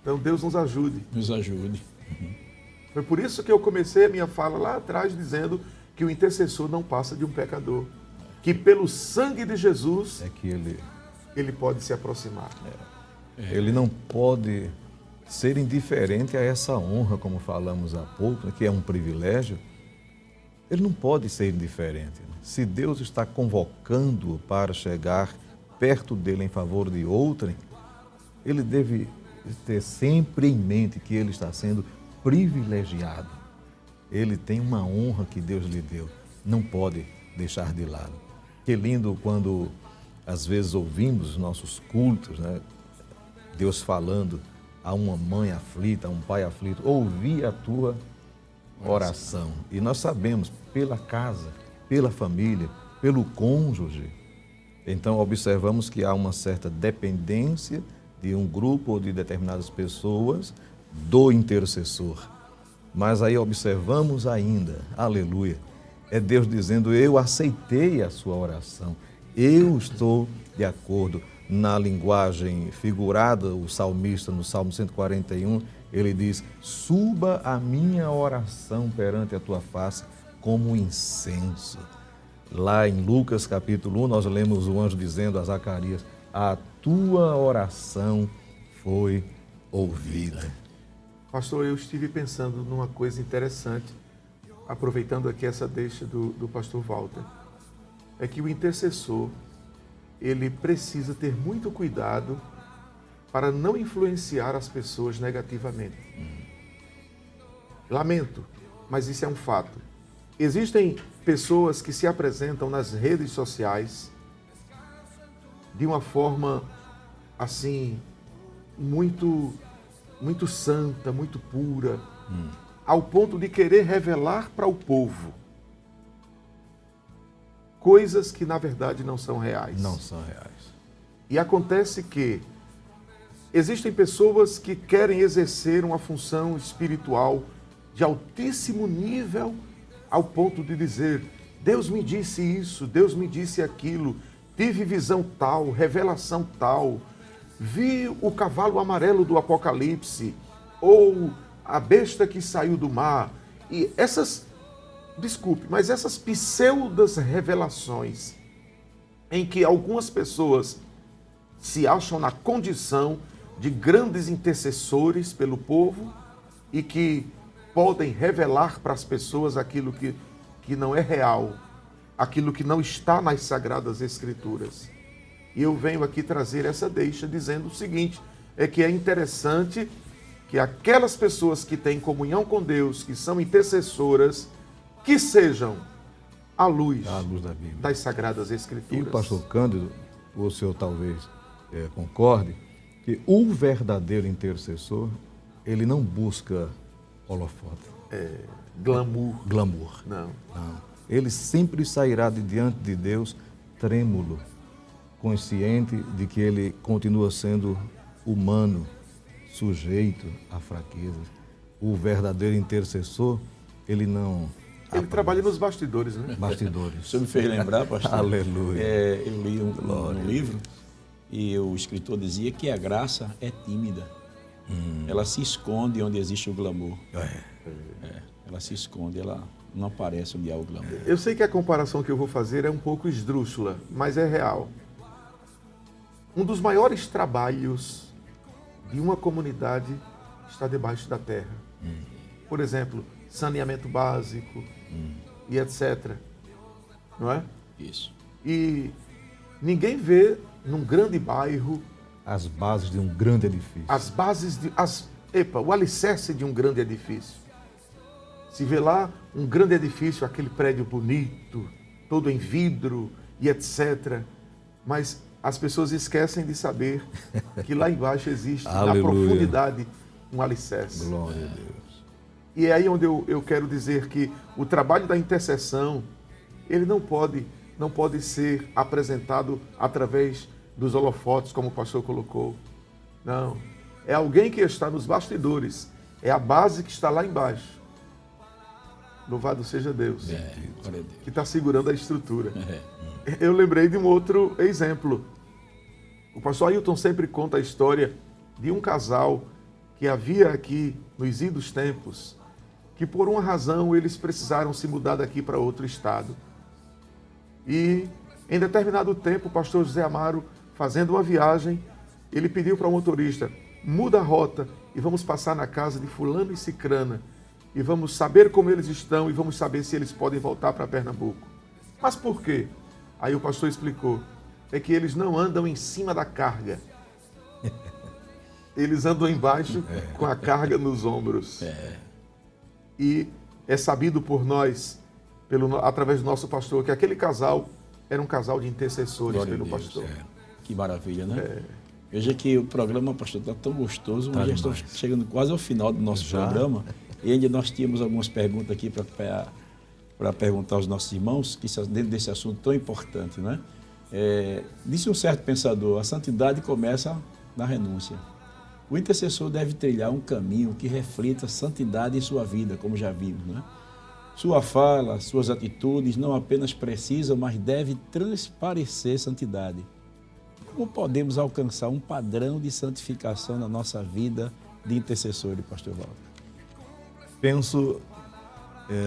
[SPEAKER 3] Então Deus nos ajude.
[SPEAKER 1] Nos ajude.
[SPEAKER 3] Foi por isso que eu comecei a minha fala lá atrás dizendo que o intercessor não passa de um pecador. Que pelo sangue de Jesus
[SPEAKER 2] É que
[SPEAKER 3] ele pode se aproximar.
[SPEAKER 2] ele não pode ser indiferente a essa honra, como falamos há pouco, né, que é um privilégio. Ele não pode ser indiferente. Né? Se Deus está convocando-o para chegar perto dele em favor de outrem, ele deve ter sempre em mente que ele está sendo privilegiado. Ele tem uma honra que Deus lhe deu, não pode deixar de lado. Que lindo quando às vezes ouvimos os nossos cultos, né? Deus falando a uma mãe aflita, a um pai aflito, ouvi a tua oração. E nós sabemos, pela casa, pela família, pelo cônjuge. Então, observamos que há uma certa dependência de um grupo ou de determinadas pessoas do intercessor. Mas aí observamos ainda, aleluia, é Deus dizendo, eu aceitei a sua oração, eu estou de acordo. Na linguagem figurada, o salmista, no Salmo 141, ele diz, suba a minha oração perante a tua face como incenso. Lá em Lucas capítulo 1, nós lemos o anjo dizendo a Zacarias, a tua oração foi ouvida.
[SPEAKER 3] Pastor, eu estive pensando numa coisa interessante, aproveitando aqui essa deixa do pastor Walter, é que o intercessor, ele precisa ter muito cuidado para não influenciar as pessoas negativamente. Lamento, mas isso é um fato. Existem pessoas que se apresentam nas redes sociais de uma forma, assim, muito santa, muito pura, ao ponto de querer revelar para o povo coisas que, na verdade, não são reais.
[SPEAKER 2] Não são reais.
[SPEAKER 3] E acontece que existem pessoas que querem exercer uma função espiritual de altíssimo nível, ao ponto de dizer, Deus me disse isso, Deus me disse aquilo, tive visão tal, revelação tal, vi o cavalo amarelo do Apocalipse, ou a besta que saiu do mar. E essas, desculpe, mas essas pseudas revelações em que algumas pessoas se acham na condição de grandes intercessores pelo povo e que podem revelar para as pessoas aquilo que não é real, aquilo que não está nas Sagradas Escrituras. E eu venho aqui trazer essa deixa dizendo o seguinte, é que é interessante que aquelas pessoas que têm comunhão com Deus, que são intercessoras, que sejam à luz
[SPEAKER 2] À luz da Bíblia.
[SPEAKER 3] das Sagradas
[SPEAKER 2] E
[SPEAKER 3] Escrituras.
[SPEAKER 2] o pastor Cândido, o senhor talvez concorde, que o verdadeiro intercessor, ele não busca holofote,
[SPEAKER 3] Glamour.
[SPEAKER 2] glamour.
[SPEAKER 3] Não.
[SPEAKER 2] Ele sempre sairá de diante de Deus trêmulo, consciente de que ele continua sendo humano, sujeito a fraquezas. O verdadeiro intercessor, ele não...
[SPEAKER 3] Ele trabalha nos bastidores, né?
[SPEAKER 2] Bastidores.
[SPEAKER 1] O senhor me fez lembrar, pastor?
[SPEAKER 2] Aleluia.
[SPEAKER 1] Eu li um livro e o escritor dizia que a graça é tímida. Ela se esconde onde existe o glamour. Ela se esconde, ela não aparece onde há o glamour.
[SPEAKER 3] Eu sei que a comparação que eu vou fazer é um pouco esdrúxula, mas é real. Um dos maiores trabalhos de uma comunidade está debaixo da terra. Por exemplo, saneamento básico e etc. Não é?
[SPEAKER 1] Isso.
[SPEAKER 3] E ninguém vê num grande bairro
[SPEAKER 2] As bases de um grande edifício.
[SPEAKER 3] as bases de o alicerce de um grande edifício. Se vê lá um grande edifício, aquele prédio bonito, todo em vidro e etc. Mas as pessoas esquecem de saber que lá embaixo existe, na
[SPEAKER 2] Aleluia.
[SPEAKER 3] profundidade, um alicerce.
[SPEAKER 2] Glória a Deus.
[SPEAKER 3] E é aí onde eu quero dizer que o trabalho da intercessão, ele não pode ser apresentado através dos holofotes, como o pastor colocou. Não. É alguém que está nos bastidores. É a base que está lá embaixo. Louvado seja Deus.
[SPEAKER 1] Glória a Deus.
[SPEAKER 3] Que está segurando a estrutura. Eu lembrei de um outro exemplo. O pastor Ailton sempre conta a história de um casal que havia aqui nos idos tempos, que por uma razão eles precisaram se mudar daqui para outro estado. E em determinado tempo, o pastor José Amaro, fazendo uma viagem, ele pediu para o motorista: muda a rota e vamos passar na casa de fulano e cicrana e vamos saber como eles estão e vamos saber se eles podem voltar para Pernambuco. Mas por quê? Aí o pastor explicou: é que eles não andam em cima da carga. Eles andam embaixo com a carga nos ombros. E é sabido por nós, através do nosso pastor, que aquele casal era um casal de intercessores
[SPEAKER 1] Glória
[SPEAKER 3] pelo
[SPEAKER 1] a Deus.
[SPEAKER 3] pastor.
[SPEAKER 1] Que maravilha, né? Veja que o programa, pastor, está tão gostoso, mas já estamos chegando quase ao final do nosso programa. E ainda nós tínhamos algumas perguntas aqui para perguntar aos nossos irmãos, que dentro desse assunto tão importante, né? Disse um certo pensador: a santidade começa na renúncia. O intercessor deve trilhar um caminho que reflita a santidade em sua vida, como já vimos, né? Sua fala, suas atitudes não apenas precisam, mas devem transparecer santidade. Como podemos alcançar um padrão de santificação na nossa vida de intercessor, pastor Walter?
[SPEAKER 2] Penso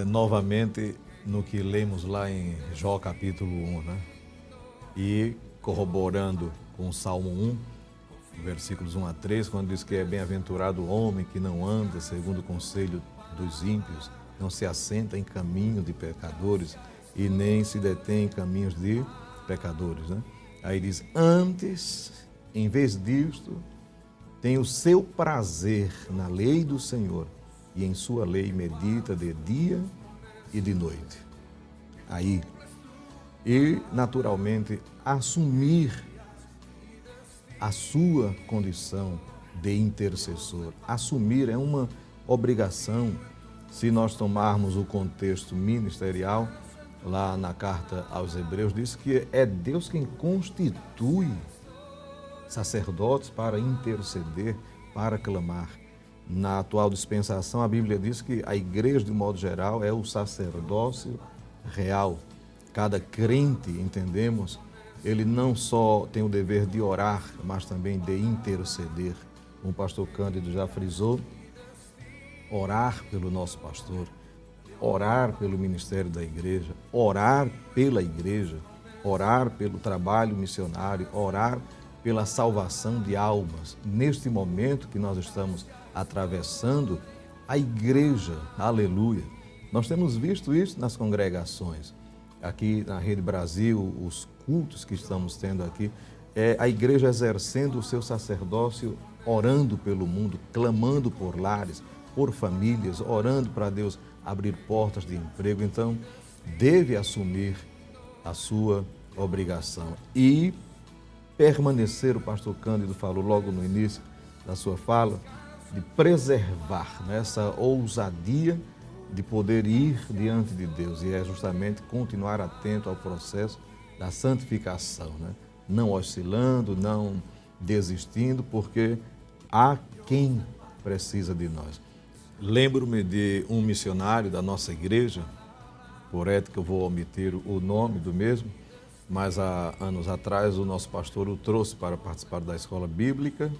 [SPEAKER 2] novamente no que lemos lá em Jó capítulo 1, né? E corroborando com o Salmo 1, versículos 1 a 3, quando diz que é bem-aventurado o homem que não anda segundo o conselho dos ímpios, não se assenta em caminho de pecadores e nem se detém em caminhos de pecadores, né? Aí diz: antes, em vez disto, tem o seu prazer na lei do Senhor e em sua lei medita de dia e de noite. Aí, e naturalmente assumir a sua condição de intercessor. Assumir é uma obrigação. Se nós tomarmos o contexto ministerial, lá na carta aos Hebreus, diz que é Deus quem constitui sacerdotes para interceder, para clamar. Na atual dispensação, a Bíblia diz que a igreja, de modo geral, é o sacerdócio real. Cada crente, entendemos, ele não só tem o dever de orar, mas também de interceder. Como o pastor Cândido já frisou, orar pelo nosso pastor, orar pelo ministério da igreja, orar pela igreja, orar pelo trabalho missionário, orar pela salvação de almas. Neste momento que nós estamos atravessando, a igreja, aleluia, nós temos visto isso nas congregações. Aqui na Rede Brasil, os cultos que estamos tendo aqui, é a igreja exercendo o seu sacerdócio orando pelo mundo, clamando por lares, por famílias, orando para Deus abrir portas de emprego. Então, deve assumir a sua obrigação e permanecer, o pastor Cândido falou logo no início da sua fala, de preservar, né, essa ousadia de poder ir diante de Deus, e é justamente continuar atento ao processo da santificação, né? Não oscilando, não desistindo, porque há quem precisa de nós. Lembro-me de um missionário da nossa igreja, por ética eu vou omitir o nome do mesmo, mas há anos atrás o nosso pastor o trouxe para participar da escola bíblica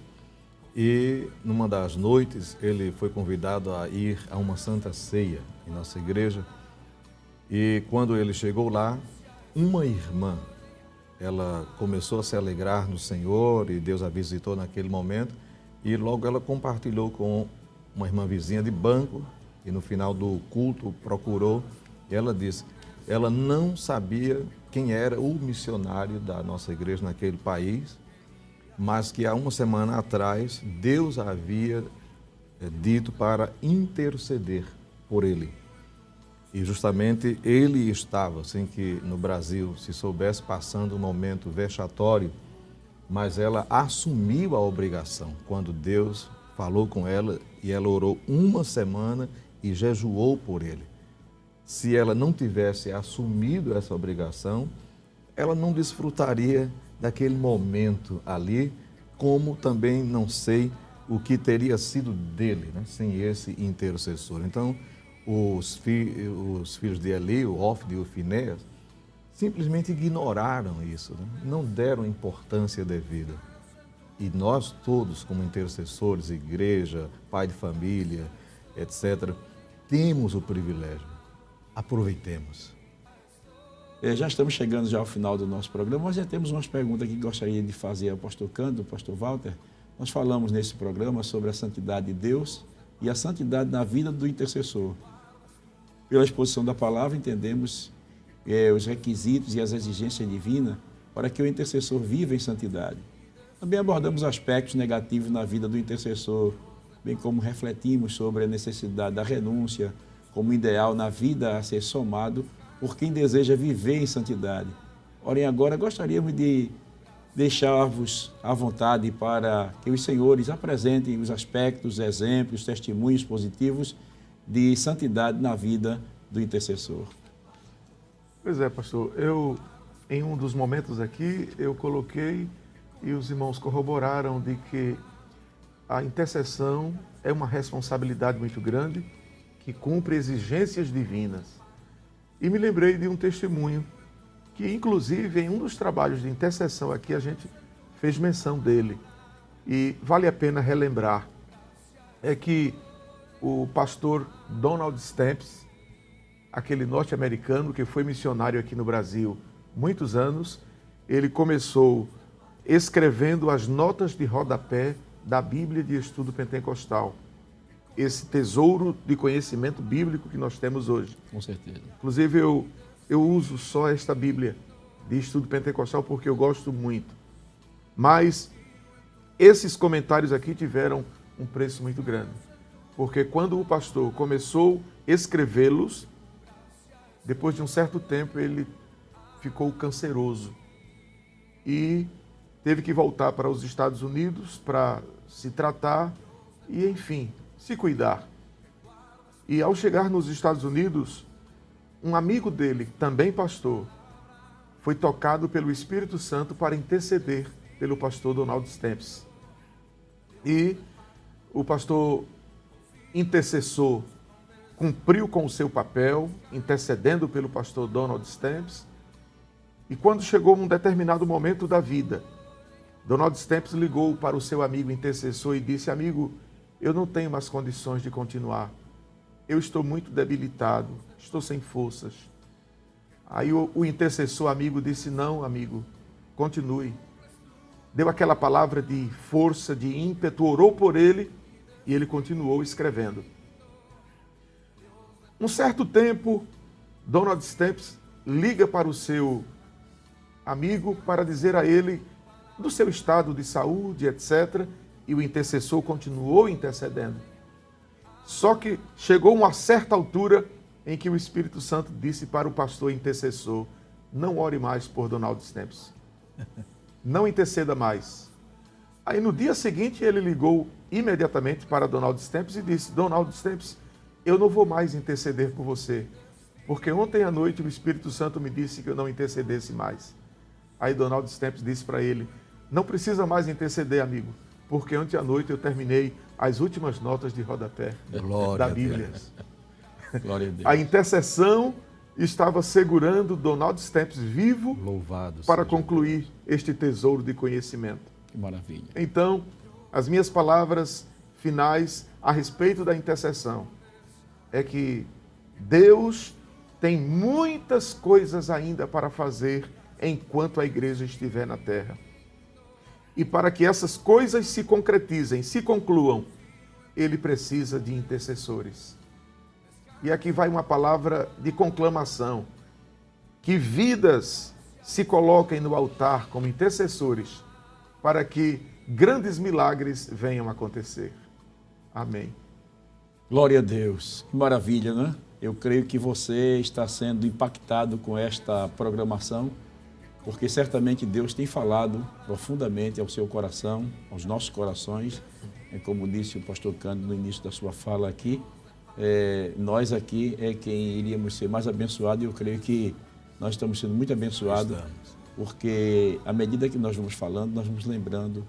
[SPEAKER 2] e numa das noites ele foi convidado a ir a uma santa ceia em nossa igreja e quando ele chegou lá, uma irmã, ela começou a se alegrar no Senhor e Deus a visitou naquele momento e logo ela compartilhou com uma irmã vizinha de banco e no final do culto procurou e ela disse, ela não sabia quem era o missionário da nossa igreja naquele país, mas que há uma semana atrás Deus havia dito para interceder por ele. E justamente ele estava, sem que no Brasil se soubesse, passando um momento vexatório, mas ela assumiu a obrigação quando Deus falou com ela e ela orou uma semana e jejuou por ele. Se ela não tivesse assumido essa obrigação, ela não desfrutaria daquele momento ali, como também não sei o que teria sido dele, né, sem esse intercessor. Então, os filhos de Eli, o Ofni e o Finéias, simplesmente ignoraram isso, né? Não deram importância devida. E nós todos, como intercessores, igreja, pai de família, etc., temos o privilégio. Aproveitemos.
[SPEAKER 1] Já estamos chegando já ao final do nosso programa, mas já temos umas perguntas que gostaria de fazer ao pastor Cândido, ao pastor Walter. Nós falamos nesse programa sobre a santidade de Deus e a santidade na vida do intercessor. Pela exposição da palavra, entendemos os requisitos e as exigências divinas para que o intercessor viva em santidade. Também abordamos aspectos negativos na vida do intercessor, bem como refletimos sobre a necessidade da renúncia como ideal na vida a ser somado por quem deseja viver em santidade. Porém, agora gostaríamos de deixar-vos à vontade para que os senhores apresentem os aspectos, exemplos, testemunhos positivos de santidade na vida do intercessor.
[SPEAKER 3] Pois é, pastor. Em um dos momentos aqui, eu coloquei e os irmãos corroboraram de que a intercessão é uma responsabilidade muito grande que cumpre exigências divinas. E me lembrei de um testemunho que, inclusive, em um dos trabalhos de intercessão aqui, a gente fez menção dele. E vale a pena relembrar. É que o pastor Donald Stamps, aquele norte-americano que foi missionário aqui no Brasil muitos anos, ele começou escrevendo as notas de rodapé da Bíblia de Estudo Pentecostal. Esse tesouro de conhecimento bíblico que nós temos hoje.
[SPEAKER 1] Com certeza.
[SPEAKER 3] Inclusive, eu uso só esta Bíblia de Estudo Pentecostal porque eu gosto muito. Mas esses comentários aqui tiveram um preço muito grande. Porque quando o pastor começou a escrevê-los, depois de um certo tempo ele ficou canceroso e teve que voltar para os Estados Unidos para se tratar e, enfim, se cuidar. E ao chegar nos Estados Unidos, um amigo dele, também pastor, foi tocado pelo Espírito Santo para interceder pelo pastor Donald Stamps. E o pastor intercessor cumpriu com o seu papel, intercedendo pelo pastor Donald Stamps. E quando chegou um determinado momento da vida, Donald Stamps ligou para o seu amigo intercessor e disse: amigo, eu não tenho mais condições de continuar. Eu estou muito debilitado, estou sem forças. Aí o intercessor amigo disse: não, amigo, continue. Deu aquela palavra de força, de ímpeto, orou por ele e ele continuou escrevendo. Um certo tempo, Donald Stamps liga para o seu amigo para dizer a ele do seu estado de saúde, etc. e o intercessor continuou intercedendo. Só que chegou uma certa altura em que o Espírito Santo disse para o pastor intercessor: não ore mais por Donald Stamps. Não interceda mais. Aí no dia seguinte ele ligou imediatamente para Donald Stamps e disse: Donald Stamps, eu não vou mais interceder por você, porque ontem à noite o Espírito Santo me disse que eu não intercedesse mais. Aí Donald Stamps disse para ele: não precisa mais interceder, amigo, porque ontem à noite eu terminei as últimas notas de rodapé da Bíblia.
[SPEAKER 1] Glória a Deus.
[SPEAKER 3] A intercessão estava segurando Donald Stamps vivo para concluir este tesouro de conhecimento.
[SPEAKER 1] Que maravilha.
[SPEAKER 3] Então, as minhas palavras finais a respeito da intercessão é que Deus tem muitas coisas ainda para fazer enquanto a igreja estiver na terra. E para que essas coisas se concretizem, se concluam, ele precisa de intercessores. E aqui vai uma palavra de conclamação: que vidas se coloquem no altar como intercessores para que grandes milagres venham a acontecer. Amém.
[SPEAKER 1] Glória a Deus. Que maravilha, né? Eu creio que você está sendo impactado com esta programação, porque certamente Deus tem falado profundamente ao seu coração, aos nossos corações. Como disse o pastor Cândido no início da sua fala aqui, nós aqui é quem iríamos ser mais abençoados, e eu creio que nós estamos sendo muito abençoados, porque à medida que nós vamos falando, nós vamos lembrando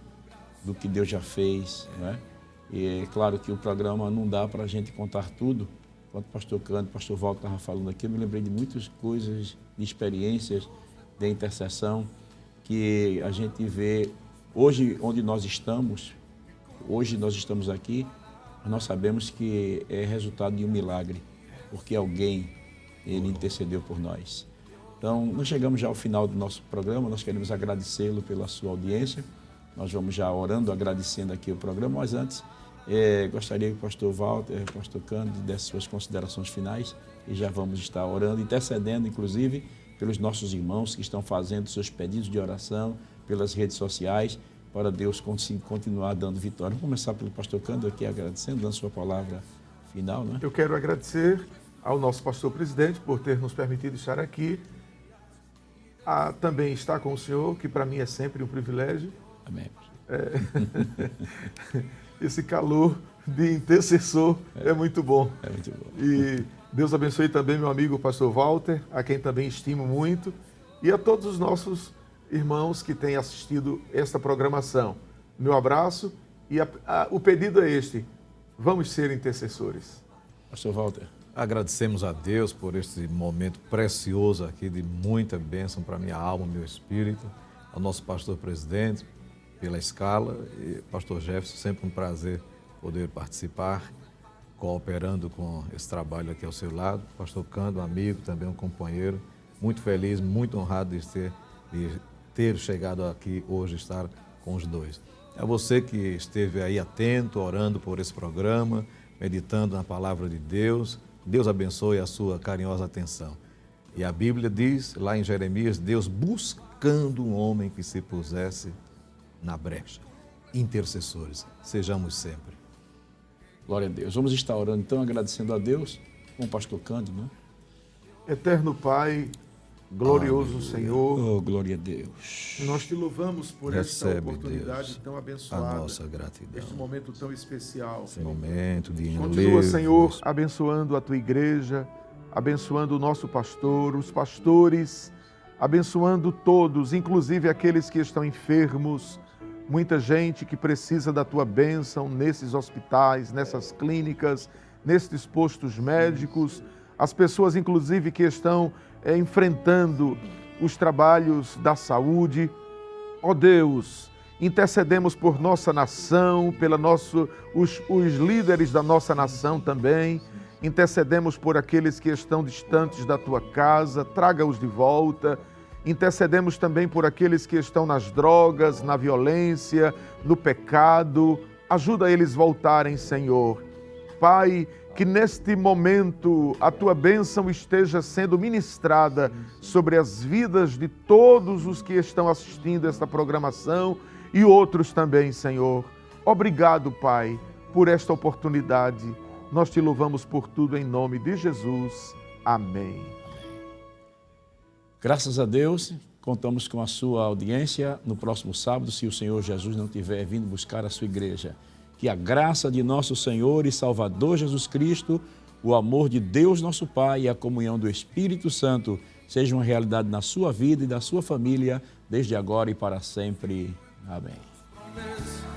[SPEAKER 1] do que Deus já fez, né? E é claro que o programa não dá para a gente contar tudo. Quando o pastor Cândido, o pastor Walter estava falando aqui, eu me lembrei de muitas coisas, de experiências de intercessão que a gente vê hoje onde nós estamos. Hoje nós estamos aqui, nós sabemos que é resultado de um milagre, porque alguém, ele intercedeu por nós. Então, nós chegamos já ao final do nosso programa, nós queremos agradecê-lo pela sua audiência. Nós vamos já orando, agradecendo aqui o programa, mas antes, gostaria que o pastor Walter, o pastor Cândido, dessem suas considerações finais, e já vamos estar orando, intercedendo, inclusive, pelos nossos irmãos que estão fazendo seus pedidos de oração pelas redes sociais, para Deus continuar dando vitória. Vamos começar pelo pastor Cândido aqui, agradecendo, dando sua palavra final, né?
[SPEAKER 3] Eu quero agradecer ao nosso pastor presidente por ter nos permitido estar aqui, a também estar com o senhor, que para mim é sempre um privilégio.
[SPEAKER 1] Amém.
[SPEAKER 3] Esse calor de intercessor é muito bom.
[SPEAKER 1] É muito bom.
[SPEAKER 3] E Deus abençoe também meu amigo pastor Walter, a quem também estimo muito, e a todos os nossos irmãos que têm assistido esta programação. Meu abraço e o pedido é este: vamos ser intercessores.
[SPEAKER 1] Pastor Walter.
[SPEAKER 2] Agradecemos a Deus por este momento precioso aqui de muita bênção para minha alma, meu espírito, ao nosso pastor presidente pela escala, e pastor Jefferson, sempre um prazer poder participar, cooperando com esse trabalho aqui ao seu lado. Pastor Cândido, um amigo, também um companheiro, muito feliz, muito honrado de ter chegado aqui hoje, estar com os dois. A você que esteve aí atento, orando por esse programa, meditando na palavra de Deus, Deus abençoe a sua carinhosa atenção. E a Bíblia diz, lá em Jeremias, Deus buscando um homem que se pusesse na brecha. Intercessores, sejamos sempre.
[SPEAKER 1] Glória a Deus. Vamos estar orando então, agradecendo a Deus com o pastor Cândido, né?
[SPEAKER 3] Eterno Pai, glorioso Senhor,
[SPEAKER 1] Oh, glória a Deus.
[SPEAKER 3] nós te louvamos por esta
[SPEAKER 2] Recebe,
[SPEAKER 3] oportunidade
[SPEAKER 2] Deus,
[SPEAKER 3] tão
[SPEAKER 2] a
[SPEAKER 3] abençoada,
[SPEAKER 2] nossa gratidão.
[SPEAKER 3] este momento tão especial.
[SPEAKER 2] Esse momento de
[SPEAKER 3] Continua, Senhor, abençoando a tua igreja, abençoando o nosso pastor, os pastores, abençoando todos, inclusive aqueles que estão enfermos, muita gente que precisa da tua bênção nesses hospitais, nessas clínicas, nesses postos médicos, as pessoas, inclusive, que estão enfrentando os trabalhos da saúde. Ó Deus, intercedemos por nossa nação, os líderes da nossa nação também, intercedemos por aqueles que estão distantes da tua casa, traga-os de volta. Intercedemos também por aqueles que estão nas drogas, na violência, no pecado. Ajuda eles voltarem, Senhor. Pai, que neste momento a tua bênção esteja sendo ministrada sobre as vidas de todos os que estão assistindo esta programação e outros também, Senhor. Obrigado, Pai, por esta oportunidade. Nós te louvamos por tudo em nome de Jesus. Amém.
[SPEAKER 1] Graças a Deus, contamos com a sua audiência no próximo sábado, se o Senhor Jesus não tiver vindo buscar a sua igreja. Que a graça de nosso Senhor e Salvador Jesus Cristo, o amor de Deus nosso Pai e a comunhão do Espírito Santo sejam uma realidade na sua vida e da sua família, desde agora e para sempre. Amém.